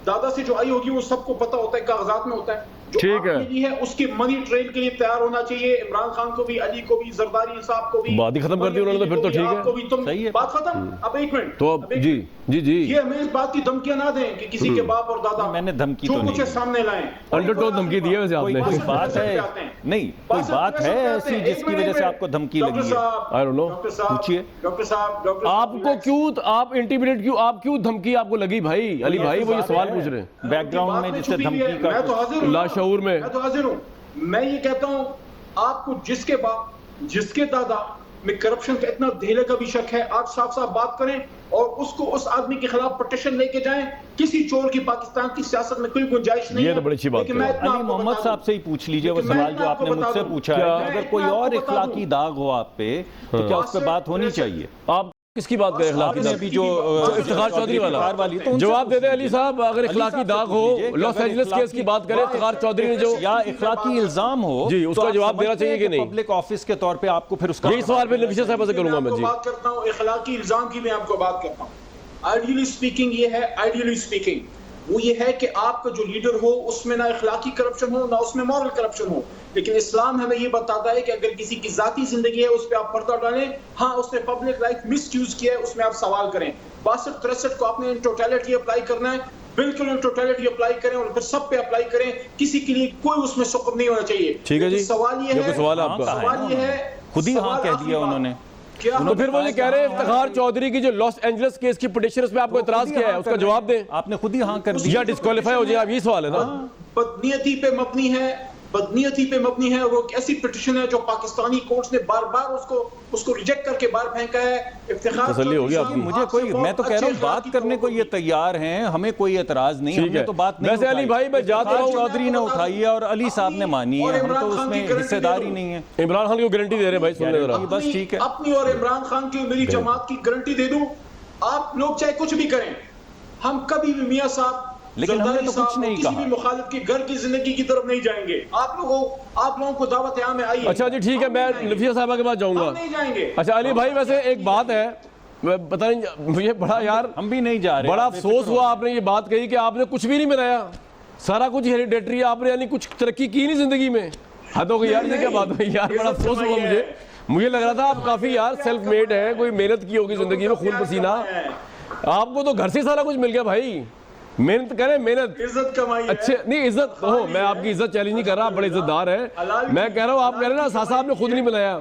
دادا سے جو آئی ہوگی وہ سب کو پتا ہوتا ہے، کاغذات میں ہوتا ہے، جو آپ نے لی ہے اس کی منی ٹرین کے لیے تیار ہونا چاہیے، عمران خان کو بھی، علی کو بھی، زرداری صاحب کو بھی، بات ہی ختم کر دی انہوں نے تو پھر تو ٹھیک ہے، بات ختم۔ اب ایک منٹ تو جی جی جی یہ ہمیں اس بات کی دھمکیاں نہ دیں کہ کسی کے باپ اور دادا میں نے دھمکی جو تو کچھ سامنے لائیں، انڈرٹون دھمکی دی ہے ویسے آپ نے، کوئی بات ہے نہیں، کوئی بات ہے ایسی جس کی وجہ سے آپ کو دھمکی لگی ہے؟ I don't know، پوچھئے ڈاکٹر صاحب آپ کو کیوں، آپ انٹیمیڈیٹ کیوں، آپ کیوں دھمکی آپ کو لگی بھائی؟ علی بھائی وہ یہ سوال پوچھ رہے ہیں بیک گراؤنڈ میں جس سے دھمکی کا، میں تو حاضر ہوں، لاشعور میں، میں تو حاضر ہوں۔ میں یہ کہتا ہوں آپ کو جس کے باپ جس کے دادا میں کرپشن کا اتنا دھیلے کا بھی شک ہے، آپ صاف صاف بات کریں اور اس کو اس آدمی کے خلاف پٹیشن لے کے جائیں۔ کسی چور کی پاکستان کی سیاست میں کوئی گنجائش نہیں ہے۔ یہ تو بڑی اچھی بات ہے۔ علی محمد صاحب سے ہی پوچھ لیجئے وہ سوال جو آپ نے مجھ سے پوچھا ہے، اگر کوئی اور اخلاقی داغ ہو آپ پہ تو کیا اس پہ بات ہونی چاہیے؟ آپ کس کی بات کریں اخلاقی داغ؟ ابھی جو افتخار چودھری والا جواب دے دیں علی صاحب، اگر اخلاقی داغ ہو لاس اینجلس کیس کی بات کریں، افتخار چودھری نے جو یا اخلاقی الزام ہو جی اس کا جواب دینا چاہیے کہ نہیں؟ پبلک آفس کے طور پہ آپ کو پھر اس کا یہی سوال پہ نفیسہ صاحبہ سے کروں گا میں. جی بات کرتا ہوں اخلاقی الزام کی، میں آپ کو بات کرتا ہوں. آئیڈیلی سپیکنگ یہ ہے، آئیڈیلی سپیکنگ وہ یہ ہے کہ آپ کا جو لیڈر ہو اس میں نہ اخلاقی کرپشن ہو نہ اس میں مورل کرپشن ہو. لیکن اسلام ہمیں یہ بتاتا ہے کہ اگر کسی کی ذاتی زندگی ہے اس پہ آپ پردہ ڈالیں. ہاں اس نے پبلک لائف مس یوز کیا ہے، اس میں آپ سوال کریں. 62-63 کو آپ نے ٹوٹیلٹی اپلائی کرنا ہے، بالکل ٹوٹیلٹی اپلائی کریں اور پھر سب پہ اپلائی کریں. کسی کے لیے کوئی اس میں سقط نہیں ہونا چاہیے. ٹھیک ہے جی، سوال یہ ہے، سوال آپ کا سوال یہ ہے، خود ہی ہاں کہہ دیا انہوں نے. تو پھر وہ یہ کہہ رہے ہیں افتخار چودھری کی جو لاس اینجلس کیس کی پٹیشن اس میں آپ کو اعتراض کیا ہے، اس کا جواب دیں. آپ نے خود ہی ہاں کر دیا یا ڈسکوالیفائی ہو جائے، آپ یہی سوال ہے نا. بدنیتی پہ مبنی ہے، بدنیتی پہ مبنی ہے. وہ ایک ایسی پٹیشن ہے جو پاکستانی کورٹس نے بار بار اس کو ریجیکٹ کر کے باہر پھینکا ہے. افتخار تسلی ہوگی آپ کی؟ مجھے کوئی، میں تو کہہ رہا ہوں بات کرنے کو یہ تیار ہیں، ہمیں کوئی اعتراض نہیں. ہم نے تو بات نہیں ویسے علی بھائی میں جاتا ہوں، چودھری نے اٹھائی ہے اور علی صاحب نے مانی ہے، ہم تو اس میں حصہ دار ہی نہیں ہے. عمران خان کو گارنٹی دے رہے ہیں بھائی، سن لیں ذرا. بس ٹھیک ہے، اپنی اور عمران خان کی میری جماعت کی گارنٹی دے دوں. آپ لوگ چاہے کچھ بھی کریں، ہم کبھی بھی میاں صاحب لیکن ہم نے تو کچھ نہیں کسی کہا. بھی مخالف کی گھر کی زندگی کی طرف نہیں جائیں گے. آپ لوگوں کو دعوت عام میں آئیے. اچھا جی ٹھیک ہے، میں نفیسہ صاحبہ کے پاس جاؤں گا. ہم نہیں جائیں گے. اچھا علی بھائی ویسے ایک بات ہے، پتہ نہیں مجھے بڑا یار ہم بھی نہیں جا رہے، بڑا افسوس ہوا آپ نے یہ بات کہی کہ آپ نے کچھ بھی نہیں بنایا، سارا کچھ ہیریڈیٹری ہے، آپ نے یعنی کچھ ترقی کی نہیں زندگی میں. حد ہو گئی یار، یہ کیا بات ہوئی یار، بڑا افسوس ہوا مجھے لگ رہا تھا آپ کافی یار سیلف میڈ ہے، کوئی محنت کی ہوگی زندگی میں، خون پسینہ. آپ کو تو گھر سے سارا کچھ مل گیا بھائی. محنت کریں، محنت عزت کمائی ہے. اچھے نہیں عزت ہو، میں آپ کی عزت چیلنج نہیں کر رہا، آپ بڑے عزت دار ہیں. میں کہہ رہا ہوں آپ کہہ رہے ہیں نا ساسا آپ نے خود نہیں بنایا،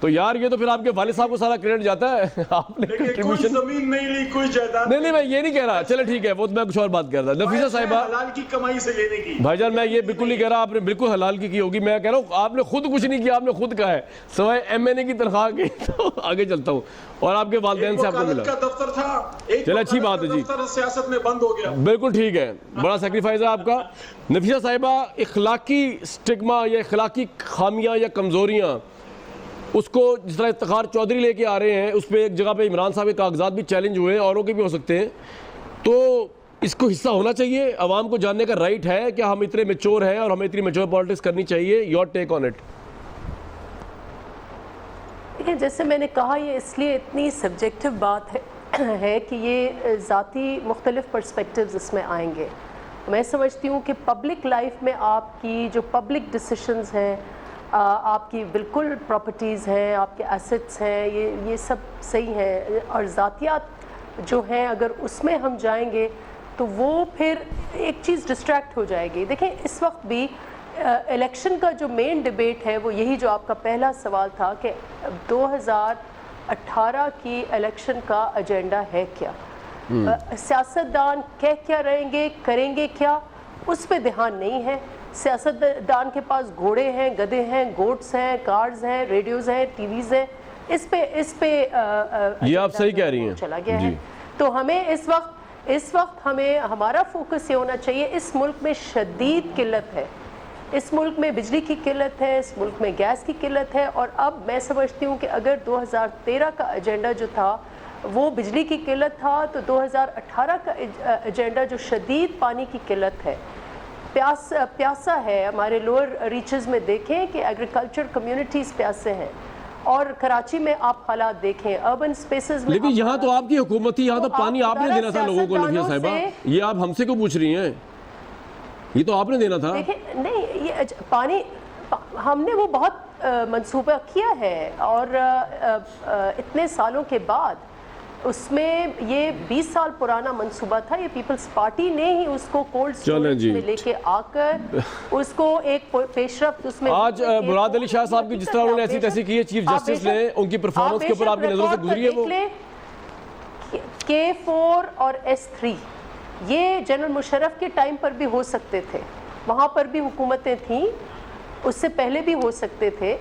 تو یار یہ تو پھر آپ کے والد صاحب کو سارا کریڈٹ جاتا ہے. آپ نے کوئی کنٹریبیوشن زمین نہیں لی، کوئی جائیداد نہیں میں یہ نہیں کہہ رہا. چلے ٹھیک ہے، وہ میں کچھ اور بات کر رہا. نفیسہ صاحبہ حلال کی کمائی سے لینے کی. بھائی جان میں یہ بالکل نہیں کہہ رہا آپ نے بالکل حلال کی ہوگی. میں کہہ رہا ہوں آپ نے خود کچھ نہیں کیا، آپ نے خود کہا ہے سوائے MNA کی تنخواہ کی. تو آگے چلتا ہوں، اور آپ کے والدین سے آپ کو ملا. کا دفتر تھا، چلے اچھی بات ہے جی، سیاست میں بند ہو گیا. بالکل ٹھیک ہے، بڑا سیکریفائز ہے آپ کا. نفیسہ صاحبہ اخلاقی سٹگما یا اخلاقی خامیاں یا کمزوریاں، اس کو جس طرح افتخار چودھری لے کے آ رہے ہیں، اس پہ ایک جگہ پہ عمران صاحب کے کاغذات بھی چیلنج ہوئے، اوروں کے بھی ہو سکتے ہیں، تو اس کو حصہ ہونا چاہیے. عوام کو جاننے کا رائٹ ہے کہ ہم اتنے میچور ہیں اور ہمیں اتنی میچور پالیٹکس کرنی چاہیے. Your take on it. دیکھیں جیسے میں نے کہا، یہ اس لیے اتنی سبجیکٹو بات ہے کہ یہ ذاتی مختلف پرسپیکٹیوز اس میں آئیں گے. میں سمجھتی ہوں کہ پبلک لائف میں آپ کی جو پبلک ڈیسیشنز ہیں، آپ کی بالکل پراپرٹیز ہیں، آپ کے ایسٹس ہیں، یہ سب صحیح ہیں، اور ذاتیات جو ہیں اگر اس میں ہم جائیں گے تو وہ پھر ایک چیز ڈسٹریکٹ ہو جائے گی. دیکھیں اس وقت بھی الیکشن کا جو مین ڈیبیٹ ہے وہ یہی جو آپ کا پہلا سوال تھا کہ 2018 کی الیکشن کا ایجنڈا ہے کیا. سیاستدان کہہ کیا رہیں گے، کریں گے کیا، اس پہ دھیان نہیں ہے. سیاستدان کے پاس گھوڑے ہیں، گدھے ہیں، گوٹس ہیں، کارز ہیں، ریڈیوز ہیں، ٹی ویز ہیں، اس پہ یہ آپ صحیح کہہ رہی ہیں چلا گیا ہے. تو ہمیں اس وقت ہمیں ہمارا فوکس یہ ہونا چاہیے. اس ملک میں شدید قلت ہے، اس ملک میں بجلی کی قلت ہے، اس ملک میں گیس کی قلت ہے. اور اب میں سمجھتی ہوں کہ اگر 2013 کا ایجنڈا جو تھا وہ بجلی کی قلت تھا، تو 2018 کا ایجنڈا جو شدید پانی کی قلت ہے، پیاسا ہے. ہمارے لوور ریچز میں دیکھیں کہ ایگریکلچر کمیونٹیز پیاسے ہیں، اور کراچی میں آپ حالات دیکھیں، اربن سپیسز میں. لیکن یہاں تو آپ کی حکومت تھی، یہاں تو پانی آپ نے دینا تھا لوگوں کو. نفیسہ صاحبہ یہ آپ ہم سے کیوں پوچھ رہی ہیں؟ یہ تو آپ نے دینا تھا. دیکھیں نہیں، یہ پانی ہم نے وہ بہت منصوبہ کیا ہے، اور اتنے سالوں کے بعد اس میں یہ 20 سال پرانا منصوبہ تھا. یہ پیپلز پارٹی نے ہی اس کو کولڈ اسٹوریج میں لے کے آ کر اس کو ایک پیش رفت اس میں. آج مراد علی شاہ صاحب کی جس طرح انہوں نے ایسی تیسی کی ہے چیف جسٹس نے، ان کی پرفارمنس کے اوپر آپ کی نظروں سے گزری ہے وہ K4 اور S3 یہ جنرل مشرف کے ٹائم پر بھی ہو سکتے تھے، وہاں پر بھی حکومتیں تھیں، اس سے پہلے بھی ہو سکتے تھے.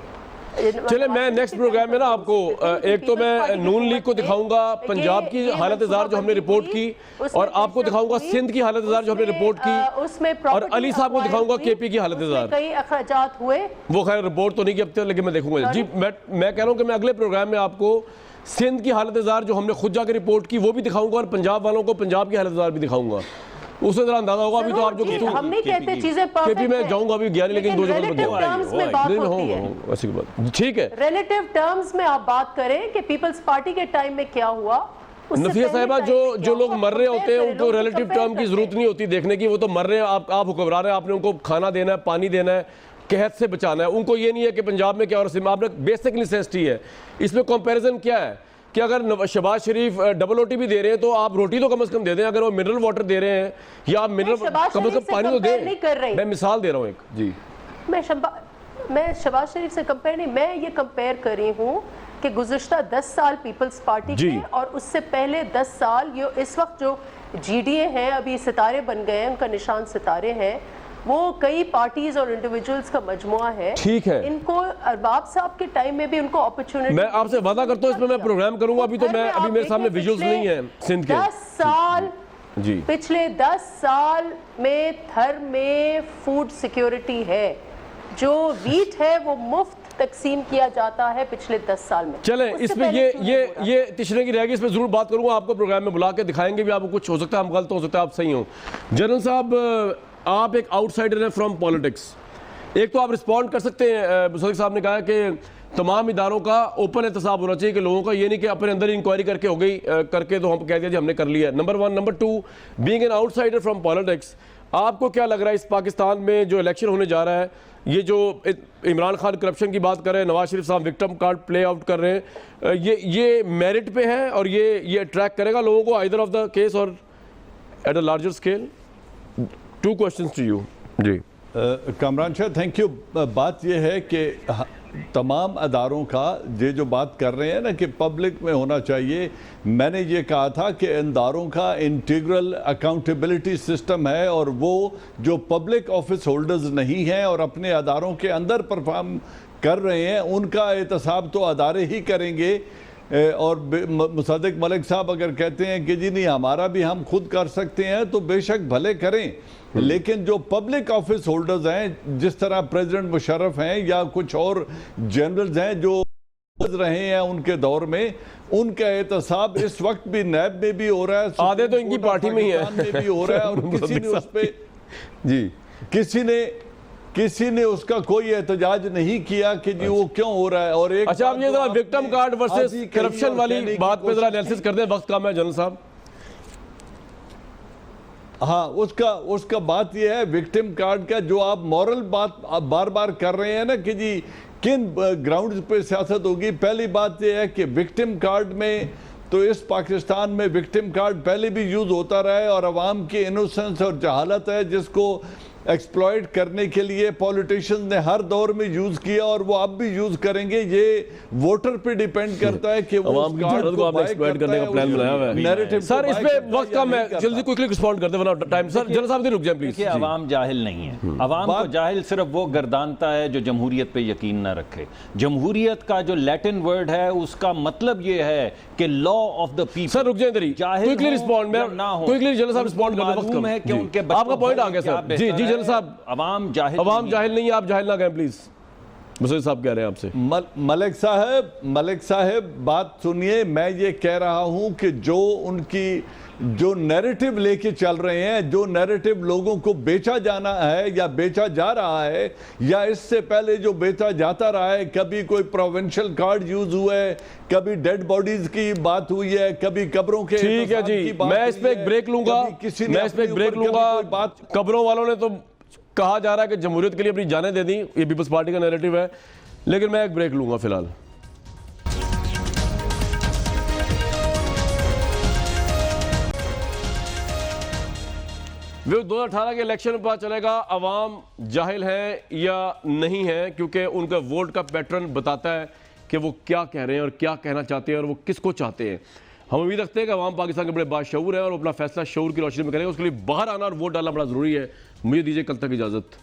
چلے میں نیکسٹ پروگرام میں نا آپ کو ایک تو میں نون لیگ کو دکھاؤں گا پنجاب کی حالت زار جو ہم نے رپورٹ کی، اور آپ کو دکھاؤں گا سندھ کی حالت زار جو ہم نے رپورٹ کی، اور علی صاحب کو دکھاؤں گا KP کی حالت زار. کئی اخراجات ہوئے، وہ خیر رپورٹ تو نہیں کی اب تک، لیکن میں دیکھوں گا. جی میں کہہ رہا ہوں کہ میں اگلے پروگرام میں آپ کو سندھ کی حالت زار جو ہم نے خود جا کے رپورٹ کی وہ بھی دکھاؤں گا, اور پنجاب والوں کو پنجاب کی حالت زار بھی دکھاؤں گا. اس سے ذرا اندازہ ہوگا. ابھی تو آپ جو ہم نہیں کہتے چیزیں پرفیکٹ ہیں, میں جاؤں گا ابھی گیا نہیں, لیکن 2 ریلیٹیو ٹرمز میں بات ہوتی ہے. ایسی بات ٹھیک ہے, ریلیٹیو ٹرمز میں آپ بات کریں کہ پیپلز پارٹی کے ٹائم میں کیا ہوا. نفیہ صاحبہ جو لوگ مر رہے ہوتے ہیں ان کو ریلیٹیو ٹرم کی ضرورت نہیں ہوتی دیکھنے کی, وہ تو مر رہے ہیں, آپ حکمران ہیں, آپ نے ان کو کھانا دینا ہے, پانی دینا ہے, قحط سے بچانا ہے. ان کو یہ نہیں ہے کہ پنجاب میں کیا اور آپ نے بیسک نیسیسٹی ہے. اس میں کمپیریزن کیا ہے کہ اگر شہباز شریف ڈبل روٹی بھی دے رہے ہیں تو آپ روٹی تو کم از کم دے دیں, اگر وہ منرل واٹر دے رہے ہیں یا آپ منرل کم از کم پانی تو دیں. میں مثال دے رہا ہوں ایک. جی میں شہباز شریف سے کمپیئر نہیں, میں یہ کمپیئر کر رہی ہوں کہ گزشتہ 10 سال پیپلز پارٹی کے اور اس سے پہلے 10 سال یہ اس وقت جو جی ڈی اے ہیں, ابھی ستارے بن گئے ہیں, ان کا نشان ستارے ہیں, وہ کئی پارٹیز اور انڈیویجولز کا مجموعہ ہے. ٹھیک ہے, ان کو ارباب صاحب کے ٹائم میں بھی ان کو اپرچونٹی. میں آپ سے وعدہ کرتا ہوں اس میں میں پروگرام کروں گا. ابھی میرے سامنے ویژولز نہیں ہیں سندھ کے. 10 سال جی پچھلے 10 سال میں تھر میں فوڈ سیکیورٹی ہے, جو ویٹ ہے وہ مفت تقسیم کیا جاتا ہے پچھلے 10 سال میں. چلیں اس میں یہ تشنے کی رہ گی, اس میں ضرور بات کروں گا. آپ کو پروگرام میں بلا کے دکھائیں گے بھی, آپ کو کچھ ہو سکتا ہے ہم غلط, ہو سکتا ہے آپ صحیح ہوں. جنرل صاحب آپ ایک آؤٹ سائڈر ہیں فرام پالیٹکس. ایک تو آپ رسپونڈ کر سکتے ہیں, صدیق صاحب نے کہا کہ تمام اداروں کا اوپن احتساب ہونا چاہیے, کہ لوگوں کا یہ نہیں کہ اپنے اندر انکوائری کر کے ہو گئی کر کے تو ہم کہہ دیا جی ہم نے کر لیا. Number 1. Number 2, being an out cider from politics, آپ کو کیا لگ رہا ہے اس پاکستان میں جو الیکشن ہونے جا رہا ہے, یہ جو عمران خان کرپشن کی بات کر رہے ہیں, نواز شریف صاحب وکٹم کارڈ پلے آؤٹ کر رہے ہیں, یہ میرٹ پہ ہے اور یہ اٹریکٹ کرے گا لوگوں کو آئدر آف دا کیس اور at a larger scale? 2 questions to you. جی کامران شاہ تھینک یو. بات یہ ہے کہ تمام اداروں کا یہ جو بات کر رہے ہیں نا کہ پبلک میں ہونا چاہیے, میں نے یہ کہا تھا کہ اداروں کا انٹیگرل اکاؤنٹیبلٹی سسٹم ہے, اور وہ جو پبلک آفس ہولڈرز نہیں ہیں اور اپنے اداروں کے اندر پرفارم کر رہے ہیں, ان کا احتساب تو ادارے ہی کریں گے. اور مصدق ملک صاحب اگر کہتے ہیں کہ جی نہیں ہمارا بھی ہم خود کر سکتے ہیں تو بے شک بھلے کریں, لیکن جو پبلک آفس ہولڈرز ہیں جس طرح پریزیڈنٹ مشرف ہیں یا کچھ اور جنرلز ہیں جو رہے ہیں ان کے دور میں, ان کا احتساب اس وقت بھی نیب میں بھی ہو رہا ہے, آدھے تو ان کی پارٹی میں ہی ہے بھی ہو رہا ہے, اور کسی نے اس پہ جی کسی نے اس کا کوئی احتجاج نہیں کیا کہ جی وہ کیوں ہو رہا ہے. اور ایک اچھا, آپ یہ ذرا وکٹم کارڈ ورسز کرپشن والی بات پہ ذرا انالیسس کر دیں, وقت کم ہے جنرل صاحب. ہاں اس کا بات یہ ہے وکٹم کارڈ کا, جو آپ مورل بات بار بار کر رہے ہیں نا کہ جی کن گراؤنڈز پہ سیاست ہوگی. پہلی بات یہ ہے کہ وکٹم کارڈ میں تو اس پاکستان میں وکٹم کارڈ پہلے بھی یوز ہوتا رہا ہے, اور عوام کی انوسنس اور جہالت ہے جس کو ایکسپلائٹ کرنے کے لیے پولیٹیشنز نے ہر دور میں یوز کیا, اور وہ اب بھی یوز کریں گے. یہ ووٹر پہ ڈیپینڈ کرتا ہے کہ وہ عوام کی جہالت کو آپ نے ایکسپلائٹ کرنے کا پلان بنایا ہوا ہے. سر اس پہ وقت کم ہے, جلدی کوئکلی رسپونڈ کرتے ورنہ ٹائم. سر جنرل صاحب رک جائیں پلیز. کہ عوام جاہل نہیں ہے, عوام کو جاہل صرف وہ گردانتا ہے جو جمہوریت پہ یقین نہ رکھے. جمہوریت کا جو لیٹن ورڈ ہے اس کا مطلب یہ ہے کہ لا آف دا پیپل. سر رک جائیں ادھر ہی, کوئکلی رسپونڈ, میں کوئکلی جنرل صاحب رسپونڈ کرنے وقت کم ہے کہ ان کے آپ کا پوائنٹ آ گیا سر. جی جنرل صاحب, عوام جاہل نہیں ہے, آپ جاہل نہ کہیں پلیز. مصدق صاحب کہہ رہے ہیں آپ سے. ملک صاحب بات سنیے, میں یہ کہہ رہا ہوں کہ جو ان کی جو نیریٹو لے کے چل رہے ہیں, جو نیریٹو لوگوں کو بیچا جانا ہے یا بیچا جا رہا ہے, یا اس سے پہلے جو بیچا جاتا رہا ہے, کبھی کوئی پروونشل کارڈ یوز ہوا ہے, کبھی ڈیڈ باڈیز کی بات ہوئی ہے, کبھی قبروں کے. ٹھیک ہے جی, میں اس پہ ایک بریک لوں گا. قبروں والوں نے تو کہا جا رہا ہے کہ جمہوریت کے لیے اپنی جانیں دے دیں, یہ پیپلز پارٹی کا نیریٹو ہے, لیکن میں ایک بریک لوں گا فی الحال. 2018 کے الیکشن میں پتہ چلے گا عوام جاہل ہیں یا نہیں ہیں, کیونکہ ان کا ووٹ کا پیٹرن بتاتا ہے کہ وہ کیا کہہ رہے ہیں اور کیا کہنا چاہتے ہیں اور وہ کس کو چاہتے ہیں. ہم امید رکھتے ہیں کہ عوام پاکستان کے بڑے باشعور ہیں اور وہ اپنا فیصلہ شعور کی روشنی میں کریں گے. اس کے لیے باہر آنا اور ووٹ ڈالنا بڑا ضروری ہے. مجھے دیجیے کل تک اجازت.